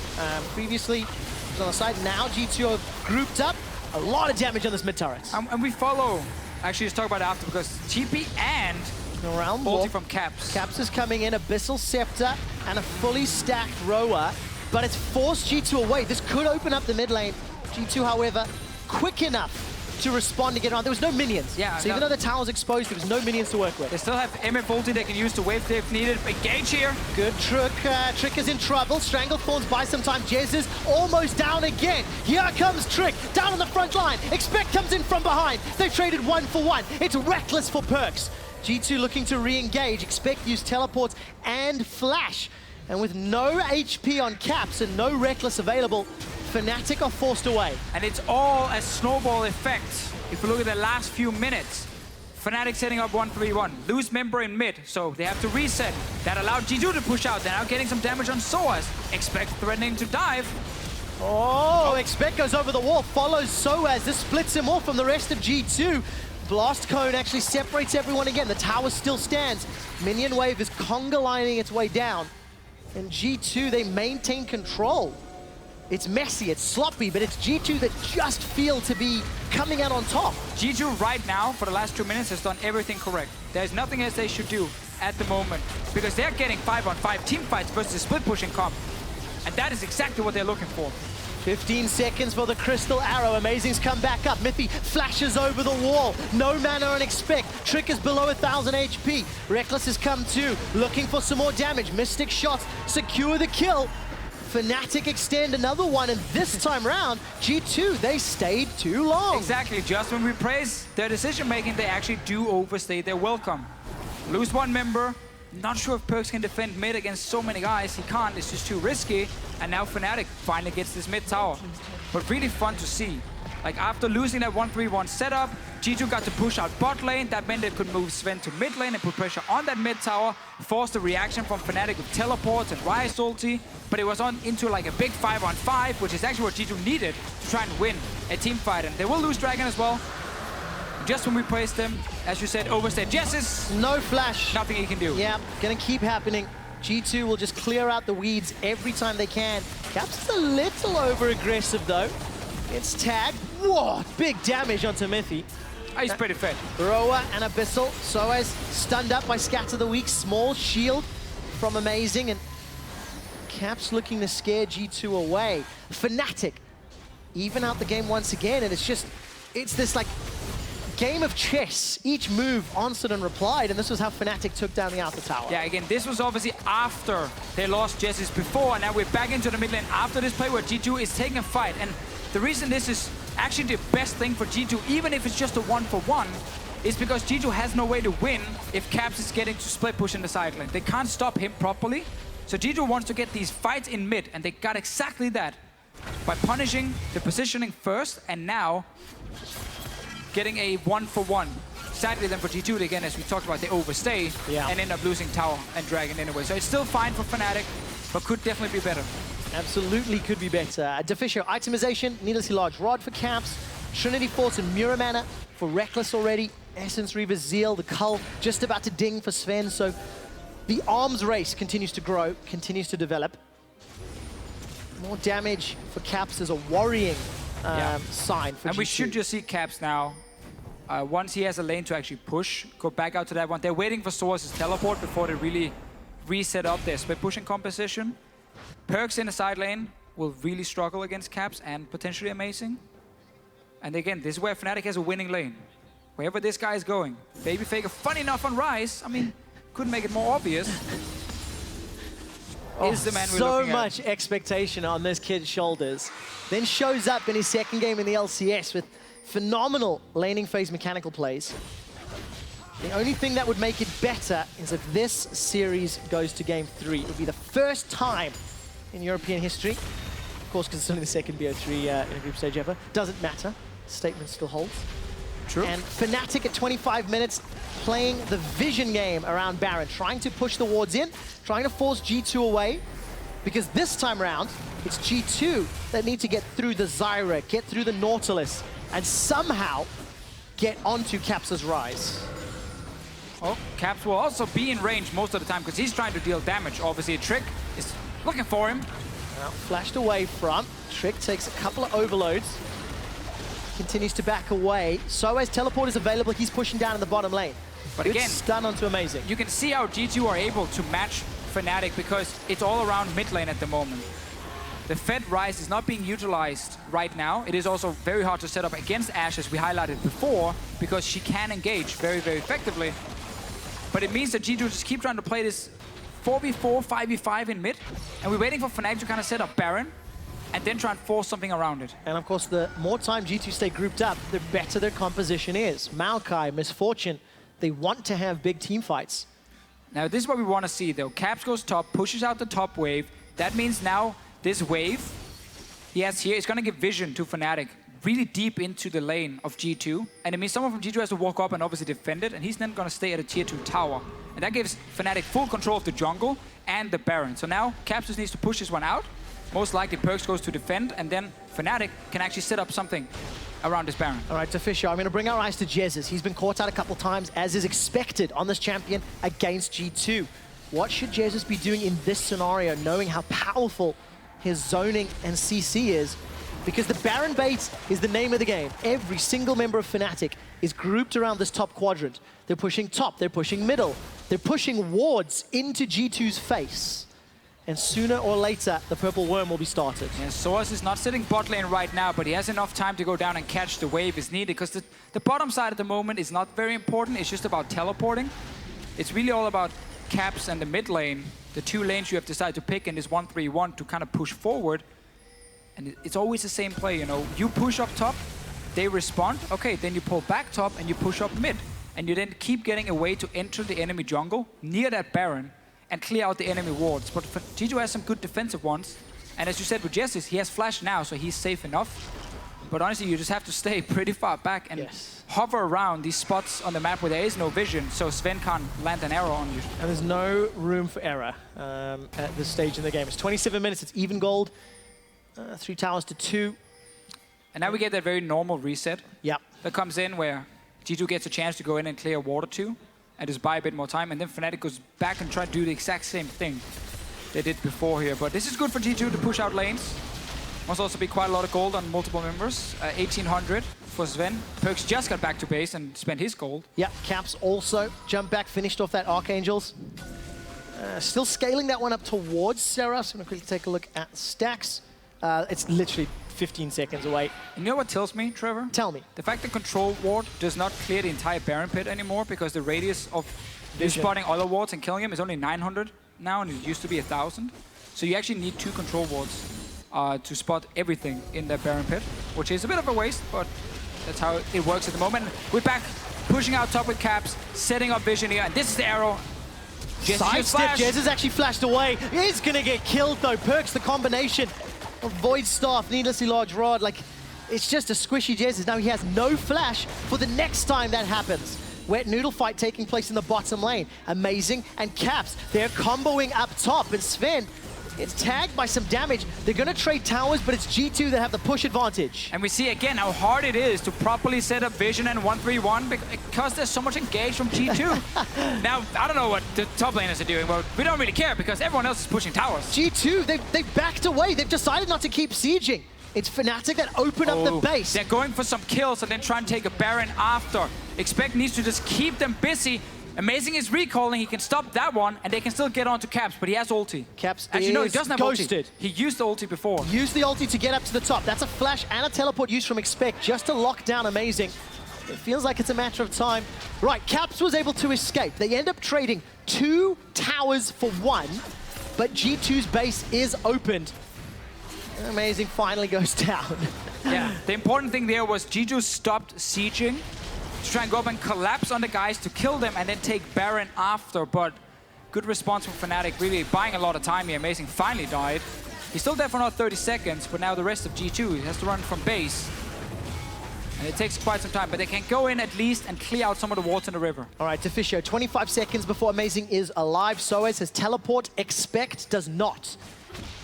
Previously, it was on the side. Now G2 are grouped up. A lot of damage on this mid turret. And we follow, actually, let's talk about it after, because TP and around ulti from Caps. Caps is coming in, Abyssal Scepter, and a fully stacked Roa, but it's forced G2 away. This could open up the mid lane. G2, however, quick enough to respond to get on. There was no minions. Yeah, so even though the tower's exposed, there was no minions to work with. They still have MF ulti they can use to wave if needed. Engage here. Good Trick. Trick is in trouble. Stranglethorns buy some time. Jez is almost down again. Here comes Trick, down on the front line. Expect comes in from behind. They've traded 1-for-1. It's reckless for Perks. G2 looking to re-engage. Expect use teleports and flash. And with no HP on Caps and no Reckless available, Fnatic are forced away. And it's all a snowball effect. If you look at the last few minutes, Fnatic setting up 1-3-1. Lose member in mid, so they have to reset. That allowed G2 to push out. They're now getting some damage on Soaz. Expect threatening to dive. Oh, Expect goes over the wall, follows Soaz. This splits him off from the rest of G2. Blast Cone actually separates everyone again. The tower still stands. Minion Wave is conga lining its way down. And G2, they maintain control. It's messy, it's sloppy, but it's G2 that just feel to be coming out on top. G2 right now, for the last 2 minutes, has done everything correct. There's nothing else they should do at the moment, because they're getting 5-on-5 team fights versus a split pushing comp. And that is exactly what they're looking for. 15 seconds for the Crystal Arrow. Amazing's come back up. Mythy flashes over the wall. No mana on Expect. Trick is below 1,000 HP. Reckless has come too, looking for some more damage. Mystic shots secure the kill. Fnatic extend another one, and this time round, G2, they stayed too long. Exactly, just when we praise their decision-making, they actually do overstay their welcome. Lose one member. Not sure if Perks can defend mid against so many guys. He can't, it's just too risky. And now Fnatic finally gets this mid tower. But really fun to see. Like, after losing that 1-3-1 setup, G2 got to push out bot lane. That meant they could move Sven to mid lane and put pressure on that mid tower, force the reaction from Fnatic with teleports and Rise ulti. But it was on into like a big 5-on-5, which is actually what G2 needed to try and win a team fight. And they will lose Dragon as well. Just when we praise them, as you said, overstayed. Jesses! No flash. Nothing he can do. Yeah, gonna keep happening. G2 will just clear out the weeds every time they can. Caps is a little over-aggressive though. It's tagged. Whoa, big damage onto Mythy. Oh, he's pretty fed. Roa and Abyssal. Soaz stunned up by Scatter the Weak. Small shield from Amazing. And Caps looking to scare G2 away. Fnatic even out the game once again. And it's this like game of chess. Each move answered and replied, and this was how Fnatic took down the Alpha Tower. Yeah, again, this was obviously after they lost Jesse's before, and now we're back into the mid lane after this play where G2 is taking a fight. And the reason this is actually the best thing for G2, even if it's just a 1-for-1, is because G2 has no way to win if Caps is getting to split push in the side lane. They can't stop him properly. So G2 wants to get these fights in mid, and they got exactly that by punishing the positioning first, and now getting a 1-for-1. Sadly then for G2, again, as we talked about, they overstay and end up losing tower and dragon anyway. So it's still fine for Fnatic, but could definitely be better. Absolutely could be better. Deficio itemization, needlessly large rod for Caps, Trinity Force and Muramana for Reckless already, Essence Reaver, Zeal, the Cull just about to ding for Sven. So the arms race continues to grow, continues to develop. More damage for Caps is a worrying sign for And G2. we should just see Caps now. Once he has a lane to actually push, go back out to that one. They're waiting for Soaz's teleport before they really reset up their split pushing composition. Perks in the side lane will really struggle against Caps and potentially Amazing. And again, this is where Fnatic has a winning lane. Wherever this guy is going. Baby Faker, funny enough on Rise. I mean, couldn't make it more obvious. Is the man we're looking so much expectation on this kid's shoulders. Then shows up in his second game in the LCS with phenomenal laning phase mechanical plays. The only thing that would make it better is if this series goes to game 3. It would be the first time in European history, of course, because it's only the second BO3 in a group stage ever. Doesn't matter. Statement still holds. True. And Fnatic at 25 minutes playing the vision game around Baron, trying to push the wards in, trying to force G2 away, because this time around, it's G2 that need to get through the Zyra, get through the Nautilus, and somehow get onto Caps' Rise. Oh, Caps will also be in range most of the time because he's trying to deal damage. Obviously, Trick is looking for him. Now, flashed away from. Trick takes a couple of overloads. Continues to back away. So as teleport is available, he's pushing down in the bottom lane. But Good again, stun onto Amazing. You can see how G2 are able to match Fnatic because it's all around mid lane at the moment. The Fed Rise is not being utilized right now. It is also very hard to set up against Ashe, as we highlighted before, because she can engage very, very effectively. But it means that G2 just keep trying to play this 4v4, 5v5 in mid, and we're waiting for Fnatic to kind of set up Baron, and then try and force something around it. And of course, the more time G2 stay grouped up, the better their composition is. Maokai, Misfortune, they want to have big team fights. Now, this is what we want to see, though. Caps goes top, pushes out the top wave. That means now this wave he has here is going to give vision to Fnatic really deep into the lane of G2. And it means someone from G2 has to walk up and obviously defend it, and he's then going to stay at a tier 2 tower. And that gives Fnatic full control of the jungle and the Baron. So now Caps just needs to push this one out. Most likely Perkz goes to defend, and then Fnatic can actually set up something around this Baron. All right, to Fisher, I'm going to bring our eyes to Jezz. He's been caught out a couple times, as is expected on this champion against G2. What should Jezz be doing in this scenario, knowing how powerful his zoning and CC is? Because the Baron bait is the name of the game. Every single member of Fnatic is grouped around this top quadrant. They're pushing top, they're pushing middle, they're pushing wards into G2's face. And sooner or later, the Purple Worm will be started. Yeah, Soaz is not sitting bot lane right now, but he has enough time to go down and catch the wave is needed, because the bottom side at the moment is not very important. It's just about teleporting. It's really all about Caps and the mid lane, the two lanes you have decided to pick in this 1-3-1 to kind of push forward. And it's always the same play, you know. You push up top, they respond. Okay, then you pull back top and you push up mid. And you then keep getting a way to enter the enemy jungle near that Baron and clear out the enemy wards. But G2 has some good defensive ones. And as you said with Jezz, he has flash now, so he's safe enough. But honestly, you just have to stay pretty far back and hover around these spots on the map where there is no vision, so Sven can't land an arrow on you. And there's no room for error at this stage in the game. It's 27 minutes, it's even gold. 3 towers to 2. And now we get that very normal reset. Yep. That comes in where G2 gets a chance to go in and clear ward or 2 and just buy a bit more time, and then Fnatic goes back and try to do the exact same thing they did before here. But this is good for G2 to push out lanes. Must also be quite a lot of gold on multiple members. 1800 for Sven. Perkz just got back to base and spent his gold. Yep, Caps also jumped back, finished off that Archangels. Still scaling that one up towards Sarah. So I'm going to quickly take a look at stacks. It's literally 15 seconds away. You know what tells me, Trevor? Tell me. The fact that Control Ward does not clear the entire Baron Pit anymore, because the radius of spotting other wards and killing him is only 900 now, and it used to be 1,000. So you actually need 2 Control Wards to spot everything in that Baron Pit, which is a bit of a waste, but that's how it works at the moment. We're back, pushing out top with Caps, setting up vision here, and this is the arrow. Sidestep, Jezz has actually flashed away. He's gonna get killed though. Perkz, the combination of Void Staff, Needlessly Large Rod, like, it's just a squishy Jezz. Now he has no flash for the next time that happens. Wet Noodle fight taking place in the bottom lane. Amazing, and Caps, they're comboing up top, and Sven, it's tagged by some damage. They're gonna trade towers, but it's G2 that have the push advantage. And we see again how hard it is to properly set up vision and 1-3-1 because there's so much engaged from G2. Now, I don't know what the top laners are doing, but we don't really care because everyone else is pushing towers. G2, they've backed away. They've decided not to keep sieging. It's Fnatic that open up the base. They're going for some kills and then trying to take a Baron after. Expect needs to just keep them busy. Amazing is recalling, he can stop that one, and they can still get onto Caps, but he has ulti. Caps actually, no, he doesn't have ghosted. Ulti. He used the ulti before. Used the ulti to get up to the top. That's a flash and a teleport used from Expect just to lock down Amazing. It feels like it's a matter of time. Right, Caps was able to escape. They end up trading 2 towers for 1, but G2's base is opened. Amazing finally goes down. Yeah, the important thing there was G2 stopped sieging to try and go up and collapse on the guys to kill them and then take Baron after. But good response from Fnatic, really buying a lot of time here. Amazing finally died. He's still there for another 30 seconds, but now the rest of G2 has to run from base. And it takes quite some time, but they can go in at least and clear out some of the wards in the river. All right, Deficio, 25 seconds before Amazing is alive. Soaz has teleport, Expect does not.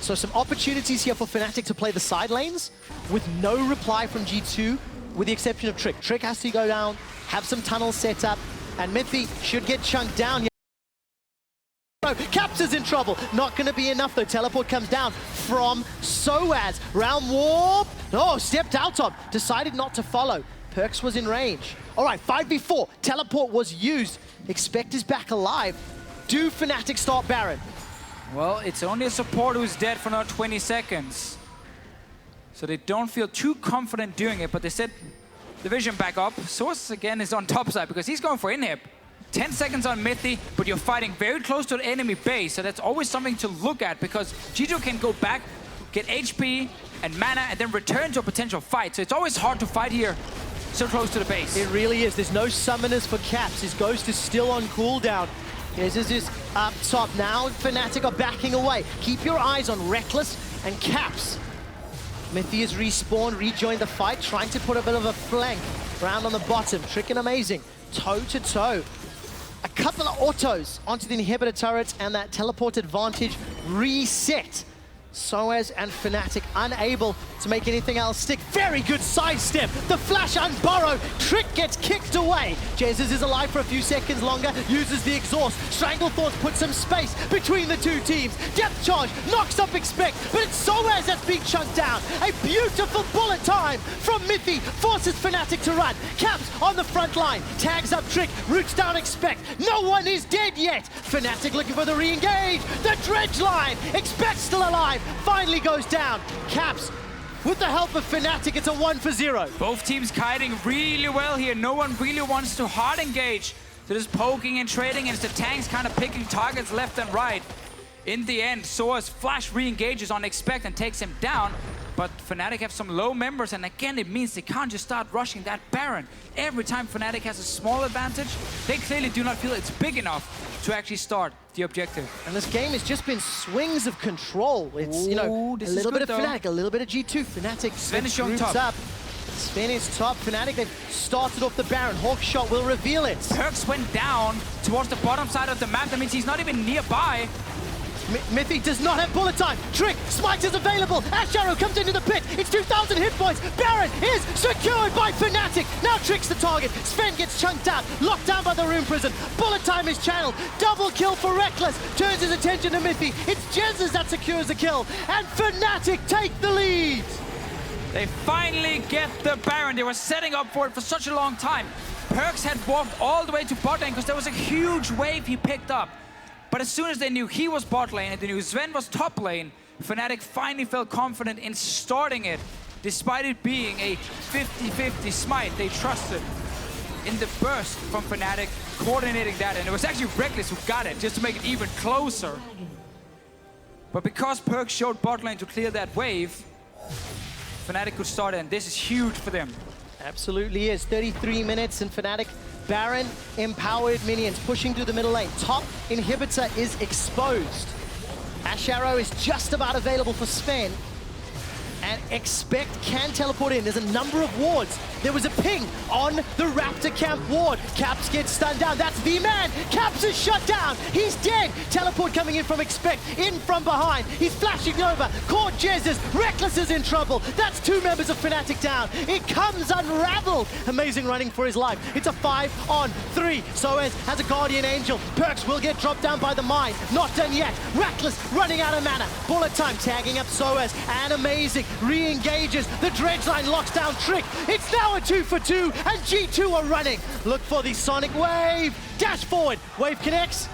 So some opportunities here for Fnatic to play the side lanes with no reply from G2, with the exception of Trick. Trick has to go down, have some tunnels set up, and Mythy should get chunked down. Caps is in trouble. Not going to be enough though. Teleport comes down from Soaz. Round warp. Oh, stepped out on. Decided not to follow. Perkz was in range. All right, 5v4. Teleport was used. Expect is back alive. Do Fnatic start Baron? Well, it's only a support who's dead for another 20 seconds. So they don't feel too confident doing it, but they set the vision back up. Source again is on top side because he's going for inhib. 10 seconds on Mythy, but you're fighting very close to the enemy base, so that's always something to look at because G2 can go back, get HP and mana, and then return to a potential fight. So it's always hard to fight here so close to the base. It really is. There's no summoners for Caps. His Ghost is still on cooldown. This is up top now. Fnatic are backing away. Keep your eyes on Reckless and Caps. Mythy is respawned, rejoined the fight, trying to put a bit of a flank round on the bottom. Trick and Amazing, toe to toe. A couple of autos onto the inhibitor turrets and that teleport advantage reset. Soaz and Fnatic unable to make anything else stick. Very good sidestep. The flash unburrow. Trick gets kicked away. Jesus is alive for a few seconds longer. Uses the exhaust. Stranglethorns put some space between the two teams. Depth charge knocks up Expect, but it's Soaz that's being chunked down. A beautiful bullet time from Mythy forces Fnatic to run. Caps on the front line. Tags up Trick. Roots down Expect. No one is dead yet. Fnatic looking for the re-engage. The dredge line. Expect still alive. Finally goes down. Caps, with the help of Fnatic, it's a 1-for-0. Both teams kiting really well here. No one really wants to hard engage. They're just poking and trading, and it's the tanks kind of picking targets left and right. In the end, Soaz flash re-engages on Expect and takes him down. But Fnatic have some low members, and again, it means they can't just start rushing that Baron. Every time Fnatic has a small advantage, they clearly do not feel it's big enough to actually start the objective. And this game has just been swings of control. It's, you know, a little bit of Fnatic, a little bit of G2. Fnatic Sven is showing groups top. up. Sven is top. Fnatic, they've started off the Baron. Hawkshot will reveal it. Perkz went down towards the bottom side of the map. That means he's not even nearby. Mythy does not have bullet time. Trick, Smite is available. Ash Arrow comes into the pit. It's 2,000 hit points. Baron is secured by Fnatic. Now Trick's the target. Sven gets chunked out, locked down by the Rune Prison. Bullet time is channeled. Double kill for Reckless. Turns his attention to Mythy. It's Jesus that secures the kill. And Fnatic take the lead. They finally get the Baron. They were setting up for it for such a long time. Perkz had walked all the way to bot lane because there was a huge wave he picked up. But as soon as they knew he was bot lane and they knew Sven was top lane, Fnatic finally felt confident in starting it. Despite it being a 50-50 smite, they trusted in the burst from Fnatic, coordinating that. And it was actually Reckless who got it, just to make it even closer. But because Perkz showed bot lane to clear that wave, Fnatic could start it, and this is huge for them. Absolutely is. 33 minutes and Fnatic. Baron, empowered minions pushing through the middle lane. Top inhibitor is exposed. Ash Arrow is just about available for Sven. And Expect can teleport in. There's a number of wards. There was a ping on the Raptor camp ward. Caps gets stunned down. That's the man. Caps is shut down. He's dead. Teleport coming in from Expect. In from behind. He's flashing over. Caught Jesus. Reckless is in trouble. That's two members of Fnatic down. It comes unraveled. Amazing running for his life. It's a 5-on-3. Soaz has a Guardian Angel. Perkz will get dropped down by the mine. Not done yet. Reckless running out of mana. Bullet time tagging up Soaz. And Amazing re-engages. The dredge line locks down Trick. It's now a 2-for-2 and G2 are running. Look for the Sonic Wave. Dash forward. Wave connects.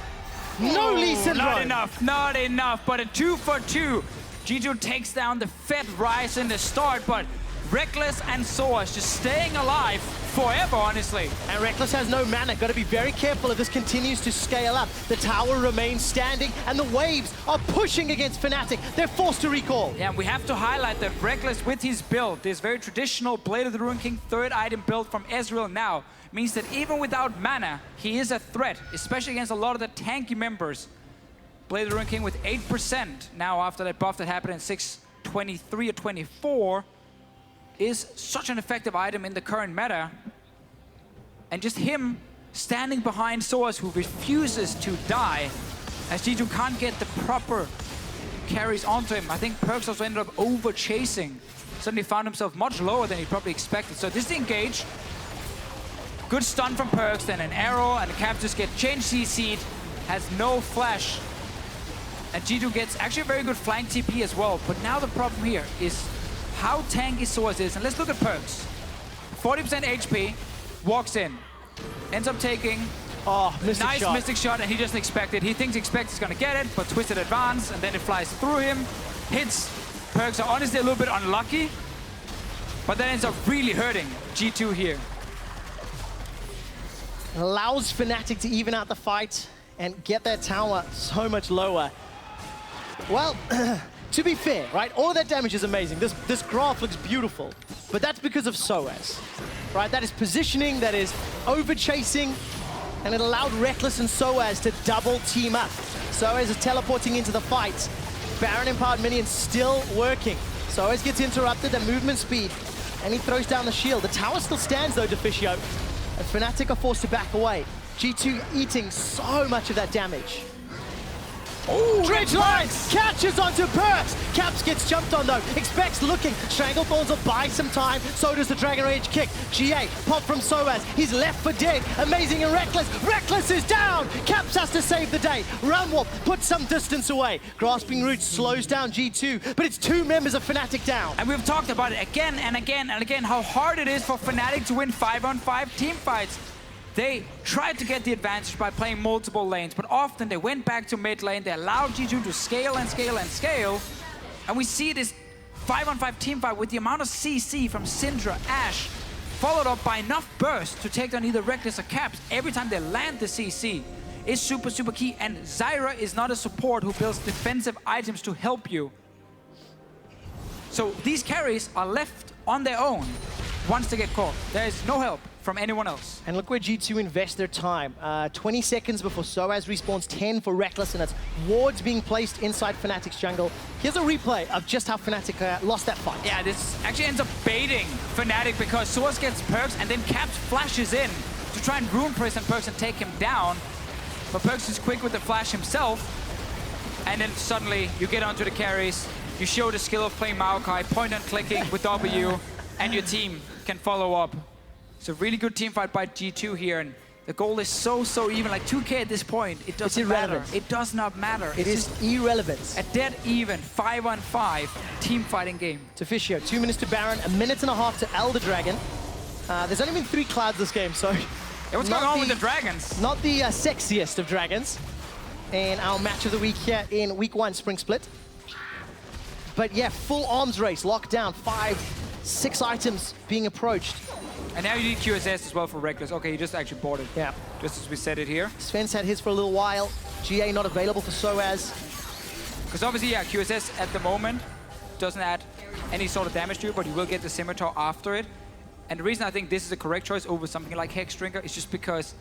No Lee Syndrome. Not enough, but a 2-for-2. G2 takes down the Fed Rise in the start, but Reckless and Soaz just staying alive, forever, honestly. And Reckless has no mana. Got to be very careful if this continues to scale up. The tower remains standing, and the waves are pushing against Fnatic. They're forced to recall. Yeah, we have to highlight that Reckless, with his build, this very traditional Blade of the Ruined King third item build from Ezreal now, means that even without mana, he is a threat, especially against a lot of the tanky members. Blade of the Ruined King with 8% now after that buff that happened in 6.23 or 24 is such an effective item in the current meta. And just him standing behind Soaz, who refuses to die, as G2 can't get the proper carries onto him. I think Perkz also ended up over-chasing. Suddenly found himself much lower than he probably expected. So this is the engage. Good stun from Perkz, then an arrow, and the Caps just get changed CC'd, has no flash. And G2 gets actually a very good flank TP as well. But now the problem here is how tanky Soaz is. And let's look at Perkz. 40% HP, walks in, ends up taking nice mystic shot, and he doesn't expect it. He thinks Expect is gonna get it, but Twisted Advance, and then it flies through him, hits. Perkz are honestly a little bit unlucky, but that ends up really hurting G2 here. Allows Fnatic to even out the fight and get their tower so much lower. Well, to be fair, right, all of that damage is amazing. This graph looks beautiful, but that's because of Soaz, right? That is positioning, that is over-chasing, and it allowed Reckless and Soaz to double team up. Soaz is teleporting into the fight. Baron-empowered minions still working. Soaz gets interrupted at movement speed, and he throws down the shield. The tower still stands though, Deficio, and Fnatic are forced to back away. G2 eating so much of that damage. Ooh, Dredge line catches onto Perkz. Caps gets jumped on though. Expects looking. Stranglethorns will buy some time. So does the Dragon Rage kick. GA pop from Soaz. He's left for dead. Amazing and Reckless. Reckless is down. Caps has to save the day. Realmwarp puts some distance away. Grasping Roots slows down G2, but it's two members of Fnatic down. And we've talked about it again and again and again, how hard it is for Fnatic to win 5-on-5 team fights. They tried to get the advantage by playing multiple lanes, but often they went back to mid lane. They allowed G2 to scale and scale and scale. And we see this 5-on-5 team fight with the amount of CC from Syndra, Ashe, followed up by enough burst to take down either Reckless or Caps every time they land the CC is super, super key. And Zyra is not a support who builds defensive items to help you. So these carries are left on their own once they get caught. There is no help from anyone else. And look where G2 invest their time. 20 seconds before Soaz respawns, 10 for Reckless, and it's wards being placed inside Fnatic's jungle. Here's a replay of just how Fnatic lost that fight. Yeah, this actually ends up baiting Fnatic because Soaz gets Perkz and then Caps flashes in to try and rune press on Perkz and take him down. But Perkz is quick with the flash himself. And then suddenly you get onto the carries, you show the skill of playing Maokai, point and clicking with W, and your team can follow up. It's a really good team fight by G2 here, and the goal is so even. Like 2K at this point, it doesn't matter. It does not matter. It is irrelevant. A dead even 5-on-5 team fighting game. Deficio, 2 minutes to Baron, a minute and a half to Elder Dragon. There's only been 3 clouds this game, so... Yeah, what's going on with the dragons? Not the sexiest of dragons in our match of the week here in week 1 Spring Split. But yeah, full arms race, locked down, 5-6 items being approached. And now you need QSS as well for Reckless. Okay, he just actually bought it. Yeah. Just as we said it here. Sven's had his for a little while. GA not available for Soaz. Because obviously, yeah, QSS at the moment doesn't add any sort of damage to it, but you will get the Scimitar after it. And the reason I think this is a correct choice over something like Hexdrinker is just because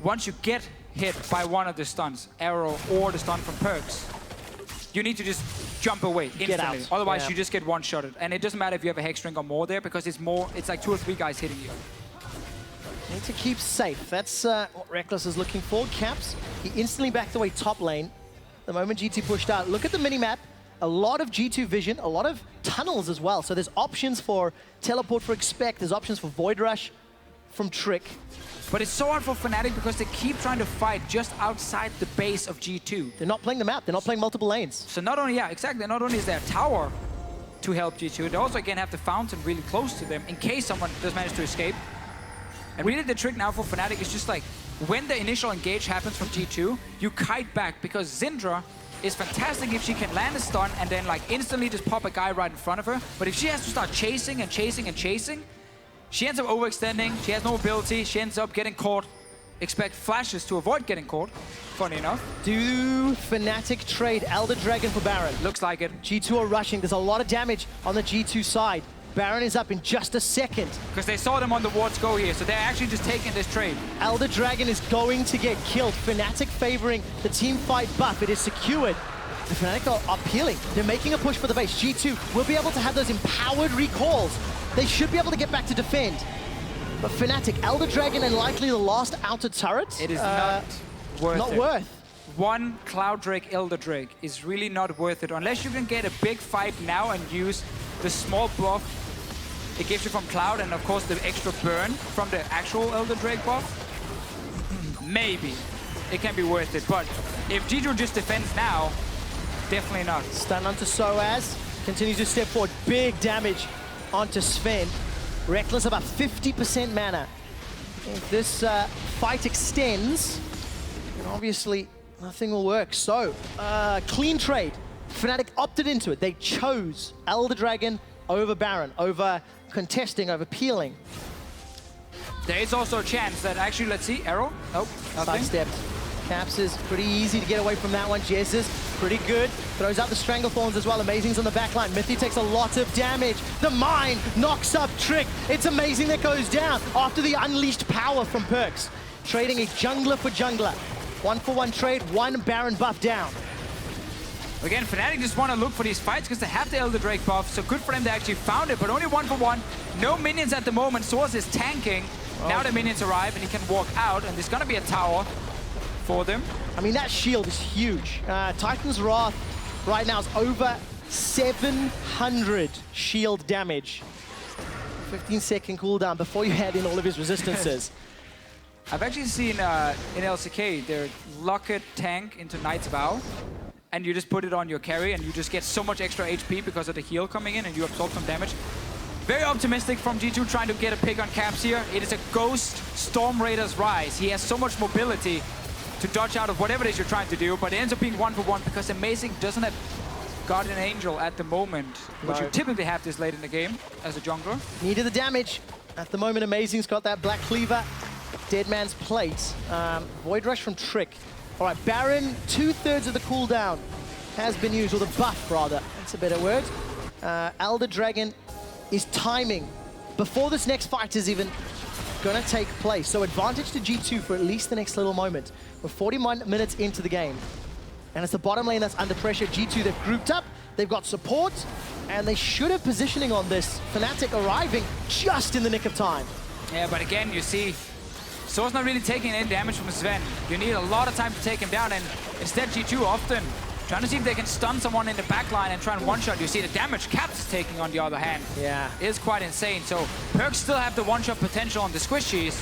once you get hit by one of the stuns, arrow or the stun from Perkz, you need to just jump away instantly. Otherwise, you just get one-shotted. And it doesn't matter if you have a Hexdrinker or more there, because it's like 2 or 3 guys hitting you. Need to keep safe. That's what Reckless is looking for. Caps, he instantly backed away top lane. The moment GT pushed out. Look at the mini-map. A lot of G2 vision, a lot of tunnels as well. So there's options for teleport for Expect, there's options for Void Rush from Trick. But it's so hard for Fnatic because they keep trying to fight just outside the base of G2. They're not playing the map, they're not playing multiple lanes. So not only, yeah, exactly, not only is there a tower to help G2, they also again have the fountain really close to them in case someone does manage to escape. And really the trick now for Fnatic is just like, when the initial engage happens from G2, you kite back because Syndra is fantastic if she can land a stun and then like instantly just pop a guy right in front of her. But if she has to start chasing and chasing and chasing, She ends up overextending. She has no mobility. She ends up getting caught. Expect flashes to avoid getting caught, funny enough. Do Fnatic trade Elder Dragon for Baron? Looks like it. G2 are rushing. There's a lot of damage on the G2 side. Baron is up in just a second. Because they saw them on the wards go here, so they're actually just taking this trade. Elder Dragon is going to get killed. Fnatic favoring the team fight buff. It is secured. The Fnatic are peeling. They're making a push for the base. G2 will be able to have those empowered recalls. They should be able to get back to defend. But Fnatic, Elder Dragon, and likely the last outer turret. It is not worth it. Not worth. One Cloud Drake, Elder Drake is really not worth it unless you can get a big fight now and use the small buff it gives you from Cloud and of course the extra burn from the actual Elder Drake buff. Maybe it can be worth it, but if G2 just defends now, definitely not. Stun onto Soaz, continues to step forward. Big damage onto Sven. Reckless about 50% mana. If this fight extends, then obviously nothing will work. So, clean trade. Fnatic opted into it. They chose Elder Dragon over Baron, over contesting, over peeling. There is also a chance that actually, let's see, arrow. Nope, nothing. Sidestepped. Caps is pretty easy to get away from that one. Jez is pretty good. Throws out the Stranglethorns as well. Amazing's on the back line. Mythy takes a lot of damage. The mine knocks up Trick. It's amazing that goes down after the unleashed power from Perks. Trading a jungler for jungler. 1-for-1 trade, one Baron buff down. Again, Fnatic just want to look for these fights because they have the Elder Drake buff, so good for them they actually found it, but only 1-for-1. No minions at the moment. Source is tanking. Oh. Now the minions arrive and he can walk out, and there's going to be a tower for them. I mean, that shield is huge. Titan's Wrath right now is over 700 shield damage. 15-second cooldown before you add in all of his resistances. I've actually seen in LCK, their Locket tank into Knight's Vow, and you just put it on your carry and you just get so much extra HP because of the heal coming in and you absorb some damage. Very optimistic from G2 trying to get a pick on Caps here. It is a Ghost Storm Raider's Rise. He has so much mobility to dodge out of whatever it is you're trying to do, but it ends up being 1-for-1 because Amazing doesn't have Guardian Angel at the moment, which you typically have this late in the game as a jungler. Needed the damage. At the moment, Amazing's got that Black Cleaver. Dead Man's Plate. Void Rush from Trick. All right, Baron, 2/3 of the cooldown has been used, or the buff, rather. That's a better word. Elder Dragon is timing before this next fight is even gonna take place. So advantage to G2 for at least the next little moment. We're 41 minutes into the game. And it's the bottom lane that's under pressure. G2, they've grouped up, they've got support, and they should have positioning on this. Fnatic arriving just in the nick of time. Yeah, but again, you see, Soul's not really taking any damage from Sven. You need a lot of time to take him down, and instead G2 often trying to see if they can stun someone in the backline and try and one-shot. You see the damage Caps is taking on the other hand. Yeah. Is quite insane. So Perks still have the one-shot potential on the squishies.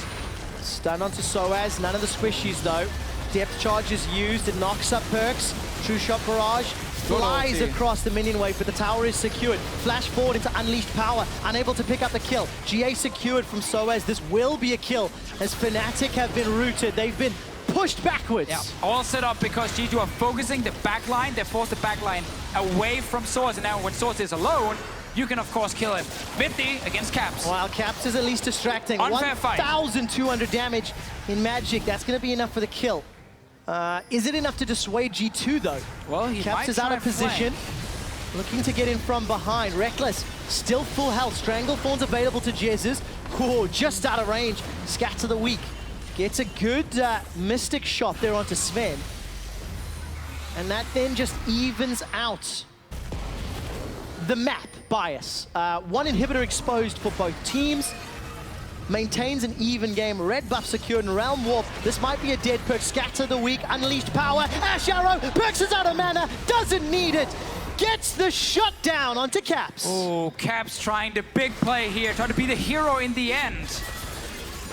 Stun onto Soaz, none of the squishies though. Depth charge is used, it knocks up Perks. True Shot Barrage flies across the minion wave, but the tower is secured. Flash forward into Unleashed Power, unable to pick up the kill. GA secured from Soaz. This will be a kill as Fnatic have been rooted. They've been pushed backwards. Yeah, all set up because G2 are focusing the backline. They force the backline away from Source, and now when Source is alone, you can of course kill him. 50 against Caps. Well, Caps is at least distracting. Unfair fight. 1,200 damage in Magic. That's going to be enough for the kill. Is it enough to dissuade G2 though? Well, he Caps is out of position. Looking to get in from behind. Reckless, still full health. Stranglethorn's available to Jez's. Cool, just out of range. Scatter the Weak. Gets a good Mystic shot there onto Sven. And that then just evens out the map bias. One inhibitor exposed for both teams. Maintains an even game. Red buff secured in Realm Warp. This might be a dead Perk. Scatter the Weak. Unleashed Power. Ash Arrow. Perks is out of mana. Doesn't need it. Gets the shutdown onto Caps. Oh, Caps trying the big play here. Trying to be the hero in the end.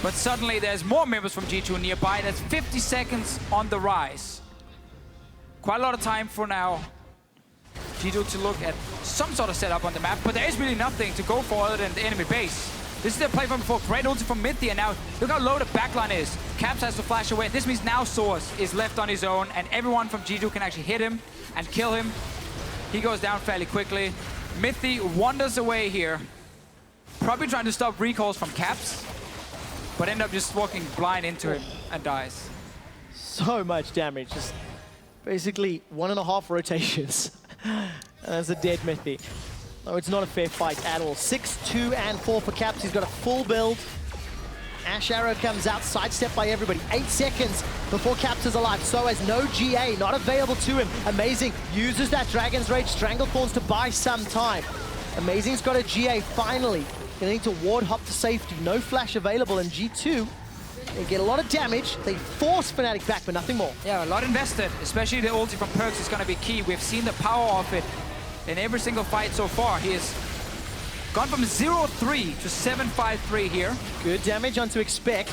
But suddenly there's more members from G2 nearby. That's 50 seconds on the rise. Quite a lot of time for now. G2 to look at some sort of setup on the map, but there is really nothing to go for other than the enemy base. This is their play from before. Great ulti from Mythy, and now look how low the backline is. Caps has to flash away. This means now Source is left on his own, and everyone from G2 can actually hit him and kill him. He goes down fairly quickly. Mythy wanders away here. Probably trying to stop recalls from Caps, but end up just walking blind into him and dies. So much damage. Just basically 1.5 rotations. And that's a dead Mithy. No, it's not a fair fight at all. 6, 2, and 4 for Caps. He's got a full build. Ash Arrow comes out, sidestepped by everybody. 8 seconds before Caps is alive. So has no GA, not available to him. Amazing uses that Dragon's Rage Stranglethorns to buy some time. Amazing's got a GA finally. Gonna need to ward hop to safety. No flash available in G2. They get a lot of damage. They force Fnatic back, but nothing more. Yeah, a lot invested, especially the ulti from Perkz is gonna be key. We've seen the power of it in every single fight so far. He has gone from 0-3 to 7-5-3 here. Good damage on to expect.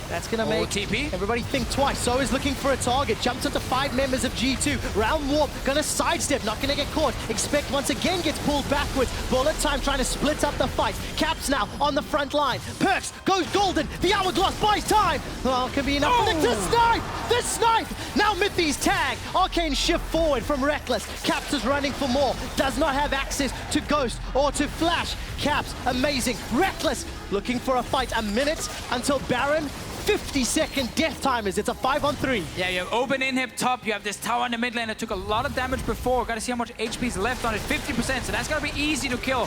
That's gonna make TP. everybody think twice. So is looking for a target. Jumps into 5 members of G2. Round warp, gonna sidestep, not gonna get caught. Expect once again gets pulled backwards. Bullet time trying to split up the fight. Caps now on the front line. Perkz goes golden. The hourglass buys time. Oh, can be enough for the snipe. The snipe. Now Mithy's tag. Arcane shift forward from Reckless. Caps is running for more. Does not have access to Ghost or to Flash. Caps, amazing. Reckless looking for a fight. A minute until Baron. 50-second death timers. It's a 5-on-3. Yeah, you have open inhib top. You have this tower in the mid lane that took a lot of damage before. Got to see how much HP is left on it. 50%. So that's going to be easy to kill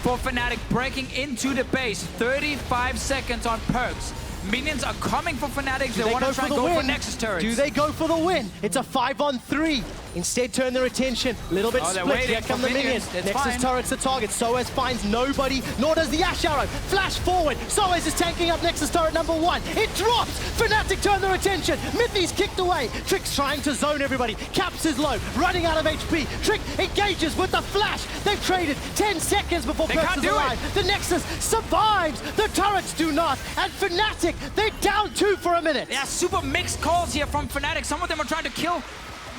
for Fnatic. Breaking into the base. 35 seconds on Perkz. Minions are coming for Fnatic. They want to try and go for Nexus turrets. Do they go for the win? It's a 5-on-3. Instead, turn their attention. A little bit split. Here come the minions. Nexus turret's the target. Soaz finds nobody, nor does the Ash Arrow. Flash forward. Soaz is tanking up Nexus turret number 1. It drops. Fnatic turn their attention. Mithy's kicked away. Trick's trying to zone everybody. Caps is low, running out of HP. Trick engages with the flash. They've traded 10 seconds before Perkz is alive. The Nexus survives. The turrets do not. And Fnatic, they're down 2 for a minute. Yeah, super mixed calls here from Fnatic. Some of them are trying to kill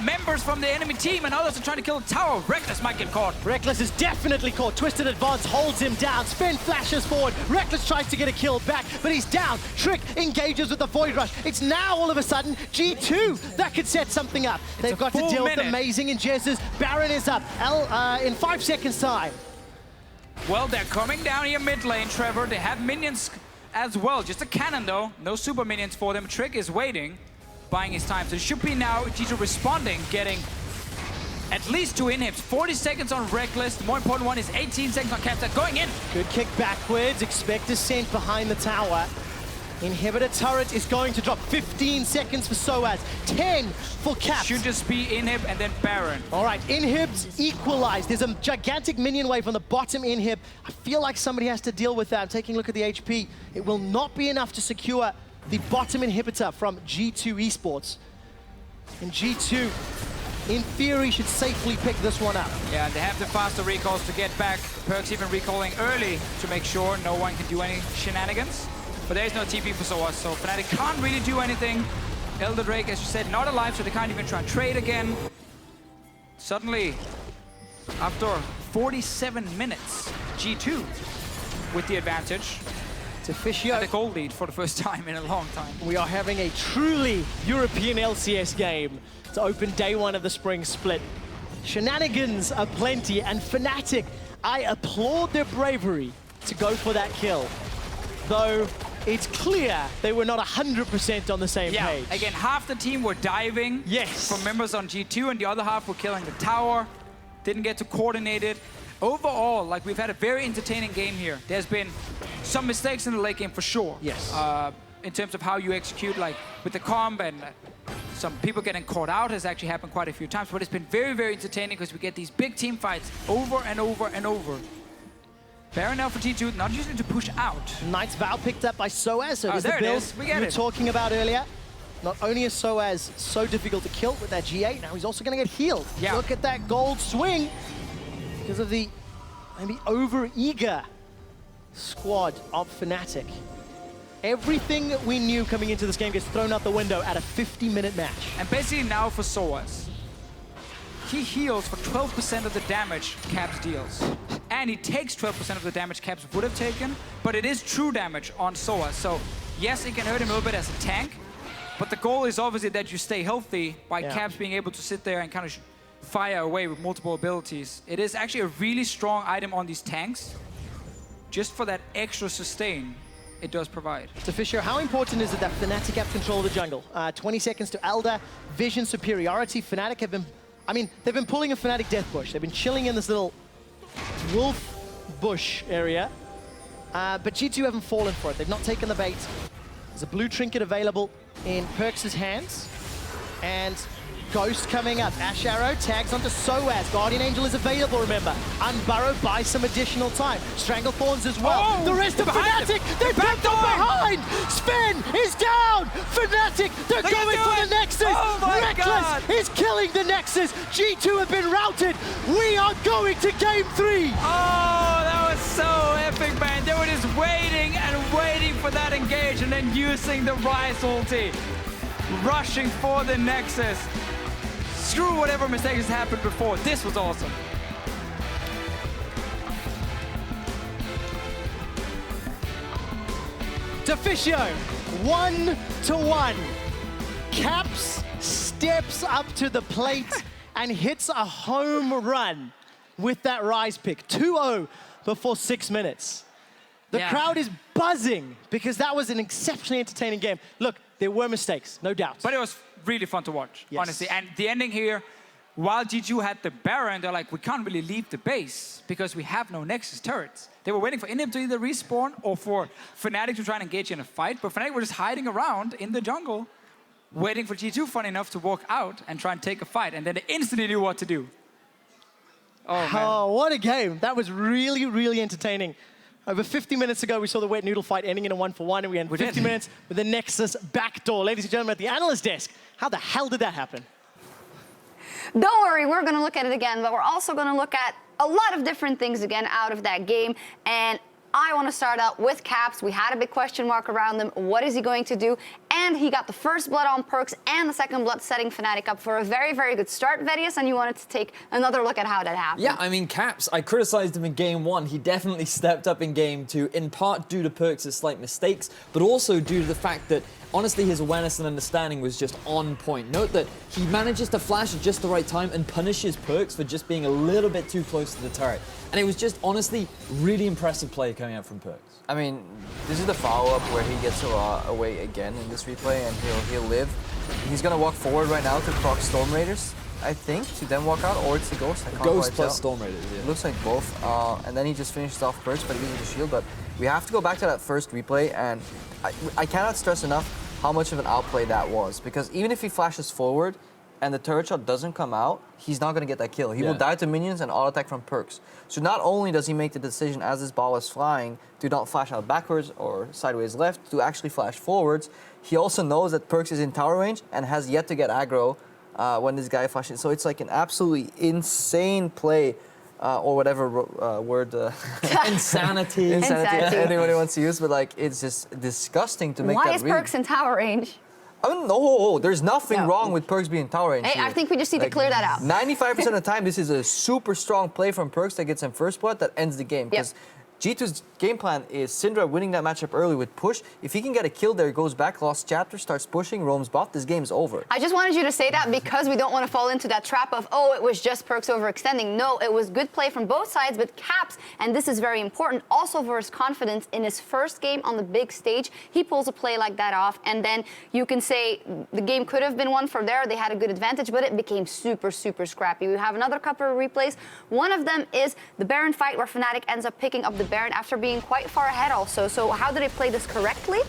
members from the enemy team, and others are trying to kill the tower. Reckless might get caught. Reckless is definitely caught. Twisted Advance holds him down. Sven flashes forward. Reckless tries to get a kill back, but he's down. Trick engages with the Void Rush. It's now all of a sudden G2 that could set something up. They've got to deal with Amazing and Jez's. Baron is up in 5 seconds time. Well, they're coming down here mid lane, Trevor. They have minions as well. Just a cannon though. No super minions for them. Trick is waiting, buying his time. So it should be now G2 responding, getting at least 2 inhibs. 40 seconds on Reckless. The more important one is 18 seconds on Caps. Going in. Good kick backwards. Expect descent behind the tower. Inhibitor turret is going to drop. 15 seconds for Soaz. 10 for Caps. Should just be inhib and then Baron. All right, inhibs equalized. There's a gigantic minion wave on the bottom inhib. I feel like somebody has to deal with that. I'm taking a look at the HP. It will not be enough to secure the bottom inhibitor from G2 Esports. And G2, in theory, should safely pick this one up. Yeah, they have the faster recalls to get back. Perkz even recalling early to make sure no one can do any shenanigans. But there is no TP for Soaz, so Fnatic can't really do anything. Elder Drake, as you said, not alive, so they can't even try and trade again. Suddenly, after 47 minutes, G2 with the advantage. It's official. And a goal lead for the first time in a long time. We are having a truly European LCS game to open day 1 of the spring split. Shenanigans are plenty, and Fnatic, I applaud their bravery to go for that kill. Though it's clear they were not 100% on the same page. Again, half the team were diving from members on G2, and the other half were killing the tower. Didn't get to coordinate it. Overall, like, we've had a very entertaining game here. There's been some mistakes in the late game for sure. Yes. In terms of how you execute, like with the comp, and some people getting caught out has actually happened quite a few times. But it's been very, very entertaining because we get these big team fights over and over and over. Baron now for G2, not using to push out. Knight's Vow picked up by Soaz, so there the build it is. We get were talking about earlier. Not only is Soaz so difficult to kill with that G8, now he's also going to get healed. Yeah. Look at that gold swing because of the maybe over-eager squad of Fnatic. Everything that we knew coming into this game gets thrown out the window at a 50-minute match. And basically now for Soaz, he heals for 12% of the damage Caps deals. And he takes 12% of the damage Caps would have taken, but it is true damage on Soaz. So yes, it can hurt him a little bit as a tank, but the goal is obviously that you stay healthy by Caps being able to sit there and kind of fire away with multiple abilities. It is actually a really strong item on these tanks. just for that extra sustain, it does provide. Fisher, how important is it that Fnatic have control of the jungle? 20 seconds to Elder, vision superiority. Fnatic have been, I mean, they've been pulling a Fnatic death bush. They've been chilling in this little wolf bush area, but G2 haven't fallen for it. They've not taken the bait. There's a blue trinket available in Perks' hands, and Ghost coming up. Ash Arrow tags onto Soaz. Guardian Angel is available, remember. Unburrow buys some additional time. Strangle Thorns as well. Oh, the rest of Fnatic, they're backed up behind! Sven is down! Fnatic, they're going for the Nexus! Oh my Reckless God. is killing the Nexus! G2 have been routed! We are going to Game 3! Oh, that was so epic, man. They were just waiting and waiting for that engage and then using the Rise ulti. Rushing for the Nexus. Screw whatever mistakes happened before. This was awesome. Deficio, 1-1. Caps steps up to the plate and hits a home run with that Rise pick. 2-0 before 6 minutes. The crowd is buzzing because that was an exceptionally entertaining game. Look, there were mistakes, no doubt. But it was really fun to watch, honestly. And the ending here, while G2 had the Baron, they're like, we can't really leave the base because we have no Nexus turrets. They were waiting for Inhib to either respawn or for Fnatic to try and engage in a fight, but Fnatic were just hiding around in the jungle, waiting for G2, fun enough, to walk out and try and take a fight, and then they instantly knew what to do. Oh, man. Oh, what a game. That was really, really entertaining. Over 50 minutes ago, we saw the wet noodle fight ending in a 1-for-1, and we had 50 minutes with the Nexus backdoor. Ladies and gentlemen, at the analyst desk, how the hell did that happen? Don't worry, we're going to look at it again, but we're also going to look at a lot of different things again out of that game. And I want to start out with Caps. We had a big question mark around him. What is he going to do? And he got the first blood on Perks and the second blood, setting Fnatic up for a very, very good start, Vedius, and you wanted to take another look at how that happened. Yeah, I mean, Caps, I criticized him in Game 1. He definitely stepped up in Game 2, in part due to Perks' slight mistakes, but also due to the fact that, honestly, his awareness and understanding was just on point. Note that he manages to flash at just the right time and punishes Perks for just being a little bit too close to the turret. And it was just, honestly, really impressive play coming out from Perks. I mean, this is the follow-up where he gets away again in this replay, and he'll live. He's gonna walk forward right now to proc Storm Raiders, I think, to then walk out, or it's the Ghost. I can't Ghost quite plus tell. Storm Raiders, yeah. It looks like both, and then he just finishes off Perks by using the shield. But we have to go back to that first replay, and I cannot stress enough how much of an outplay that was, because even if he flashes forward and the turret shot doesn't come out, he's not going to get that kill. He will die to minions and auto attack from Perks. So not only does he make the decision as this ball is flying to not flash out backwards or sideways left, to actually flash forwards, he also knows that Perks is in tower range and has yet to get aggro when this guy flashes. So it's like an absolutely insane play, or whatever word. Insanity. Insanity. Anybody wants to use, but like, it's just disgusting to make that Why is read. Perks in tower range? I mean, no, there's nothing wrong with Perks being tower range. Hey, I think we just need to clear that out. 95% of the time, this is a super strong play from Perks that gets him first blood that ends the game. Because G2's game plan is Syndra winning that matchup early with push. If he can get a kill there, goes back, lost chapter, starts pushing, roams bot, this game's over. I just wanted you to say that because we don't want to fall into that trap of, oh, it was just Perks overextending. No, it was good play from both sides, but Caps, and this is very important, also for his confidence in his first game on the big stage, he pulls a play like that off, and then you can say the game could have been won for there. They had a good advantage, but it became super, super scrappy. We have another couple of replays. One of them is the Baron fight where Fnatic ends up picking up the Baron after being quite far ahead also. So how did they play this correctly?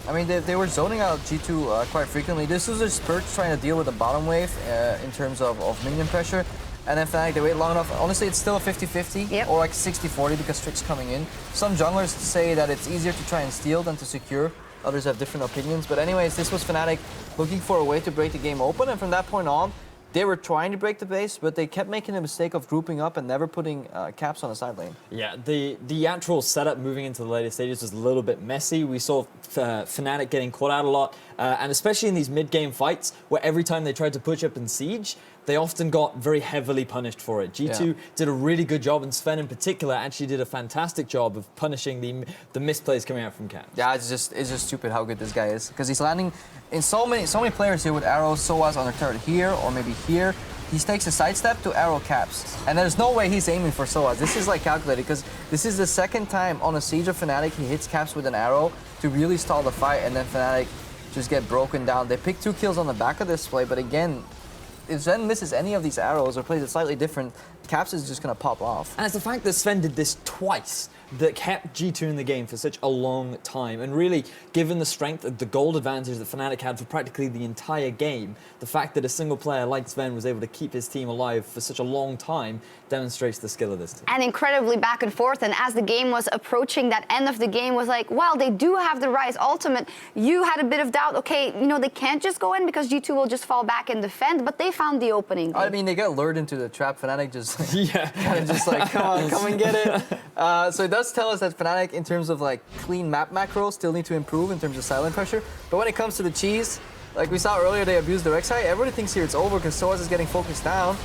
I mean, they were zoning out G2 quite frequently. This was just Perks trying to deal with the bottom wave in terms of minion pressure. And then Fnatic, they wait long enough. Honestly, it's still a 50-50 or like 60-40 because Strix's coming in. Some junglers say that it's easier to try and steal than to secure. Others have different opinions. But anyways, this was Fnatic looking for a way to break the game open. And from that point on, they were trying to break the base, but they kept making the mistake of grouping up and never putting Caps on the side lane. Yeah, the actual setup moving into the later stages was a little bit messy. We saw Fnatic getting caught out a lot, and especially in these mid-game fights, where every time they tried to push up in Siege, they often got very heavily punished for it. G2 did a really good job, and Sven in particular actually did a fantastic job of punishing the misplays coming out from Caps. Yeah, it's just stupid how good this guy is, because he's landing in so many players here with arrows, Soaz on the turret here or maybe here. He takes a sidestep to arrow Caps, and there's no way he's aiming for Soaz. This is like calculated, because this is the second time on a Siege of Fnatic he hits Caps with an arrow to really stall the fight, and then Fnatic just get broken down. They pick 2 kills on the back of this play, but again, if Sven misses any of these arrows or plays it slightly different, Caps is just going to pop off. And it's the fact that Sven did this twice that kept G2 in the game for such a long time. And really, given the strength of the gold advantage that Fnatic had for practically the entire game, the fact that a single player like Sven was able to keep his team alive for such a long time demonstrates the skill of this team. And incredibly back and forth. And as the game was approaching, that end of the game was like, well, they do have the Ryze ultimate. You had a bit of doubt. Okay, you know, they can't just go in because G2 will just fall back and defend, but they found the opening. I mean, they got lured into the trap. Fnatic just kind of just like, come on, come and get it. So it does tell us that Fnatic, in terms of like clean map macros, still need to improve in terms of silent pressure. But when it comes to the cheese, like we saw earlier, they abused the Rek'Sai. Everybody thinks here it's over because Soaz is getting focused down.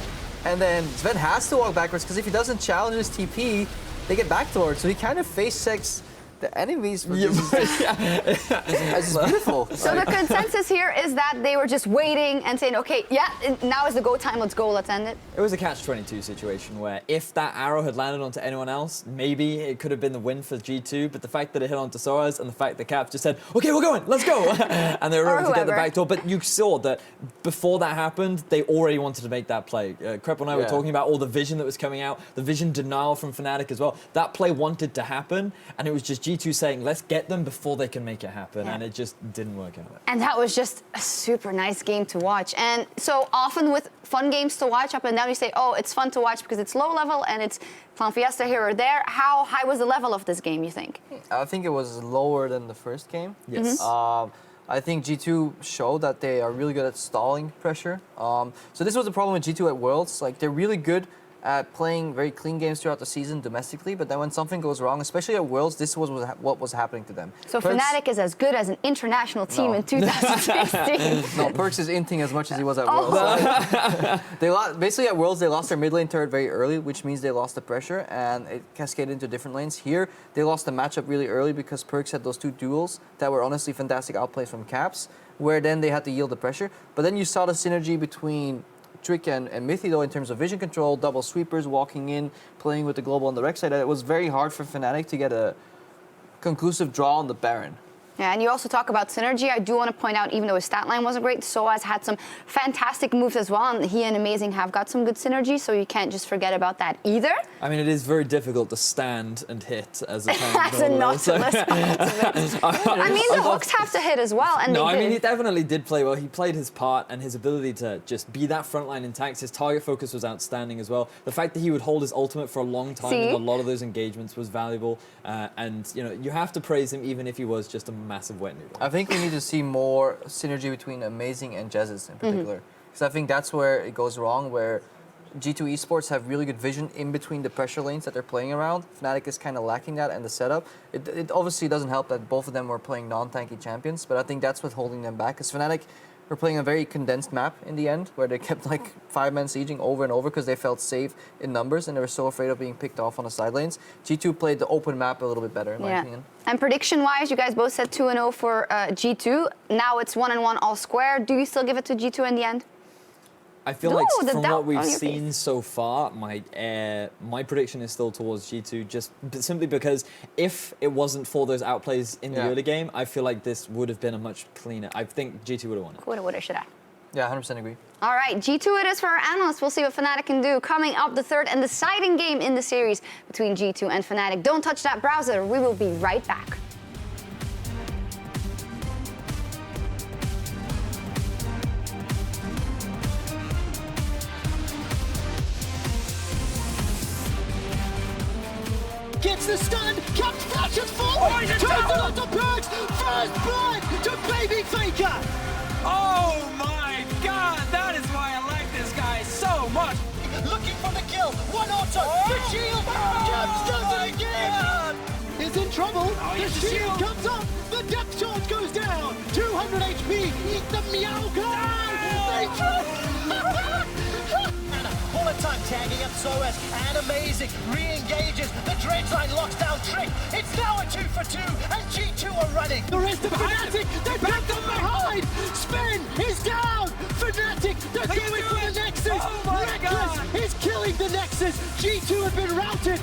And then Sven has to walk backwards, because if he doesn't challenge his TP, they get backdoored. So he kind of face checks the enemies. It's just beautiful. So the consensus here is that they were just waiting and saying, okay, yeah, now is the go time, let's go, let's end it. It was a catch-22 situation where if that arrow had landed onto anyone else, maybe it could have been the win for G2, but the fact that it hit onto Soaz and the fact that Caps just said, okay, we're going, let's go, and they were able to get the backdoor. But you saw that before that happened, they already wanted to make that play. Krep and I were talking about all the vision that was coming out, the vision denial from Fnatic as well. That play wanted to happen, and it was just G2 saying, let's get them before they can make it happen, and it just didn't work out. And that was just a super nice game to watch. And so often with fun games to watch up and down, you say, oh, it's fun to watch because it's low level and it's Clown Fiesta here or there. How high was the level of this game, you think? I think it was lower than the first game. Yes. I think G2 showed that they are really good at stalling pressure. So this was the problem with G2 at Worlds. Like, they're really good at playing very clean games throughout the season domestically, but then when something goes wrong, especially at Worlds, this was what was happening to them. So Fnatic is as good as an international team in 2016. No, Perkz is inting as much as he was at Worlds. They lost, basically at Worlds, they lost their mid lane turret very early, which means they lost the pressure, and it cascaded into different lanes. Here, they lost the matchup really early because Perkz had those 2 duels that were honestly fantastic outplays from Caps, where then they had to yield the pressure. But then you saw the synergy between Trick and Mythy, though, in terms of vision control, double sweepers, walking in, playing with the global on the Rek'Sai. It was very hard for Fnatic to get a conclusive draw on the Baron. Yeah, and you also talk about synergy. I do want to point out, even though his stat line wasn't great, Soaz had some fantastic moves as well, and he and Amazing have got some good synergy, so you can't just forget about that either. I mean, it is very difficult to stand and hit as a As a Nautilus. I mean, the hooks have to hit as well, and no, they I mean, did. he definitely did play well. He played his part, and his ability to just be that front line intact, his target focus was outstanding as well. The fact that he would hold his ultimate for a long time in a lot of those engagements was valuable, and you know, you have to praise him even if he was just a massive wet noodle. I think we need to see more synergy between Amazing and Jezus in particular. Because I think that's where it goes wrong, where G2 Esports have really good vision in between the pressure lanes that they're playing around. Fnatic is kind of lacking that, and the setup. It obviously doesn't help that both of them were playing non-tanky champions, but I think that's what's holding them back. Because Fnatic were playing a very condensed map in the end, where they kept like 5-man sieging over and over because they felt safe in numbers and they were so afraid of being picked off on the side lanes. G2 played the open map a little bit better, in my opinion. And prediction-wise, you guys both said 2-0 for G2. Now it's 1-1 all square. Do you still give it to G2 in the end? I feel like from what we've seen so far, my prediction is still towards G2, just simply because if it wasn't for those outplays in the early game, I feel like this would have been a much cleaner. I think G2 would have won it. Woulda, should I? Yeah, 100% agree. All right, G2 it is for our analysts. We'll see what Fnatic can do. Coming up, the third and deciding game in the series between G2 and Fnatic. Don't touch that browser. We will be right back. Gets the stun, Caps flashes forward, turns it onto Perkz, first blood to Baby Faker! Oh my god, that is why I like this guy so much! Looking for the kill, one auto, the shield, Caps does it again! Is in trouble, the shield comes up, the depth charge goes down, 200 HP, eat the meow gun! They try! time tagging up Soaz, and amazing, re-engages, the Dredge line locks down Trick, it's now a 2 for 2, and G2 are running. The rest of Fnatic, they're back them behind, Spin is down, Fnatic, they're going for the Nexus, Reckless is killing the Nexus, G2 have been routed,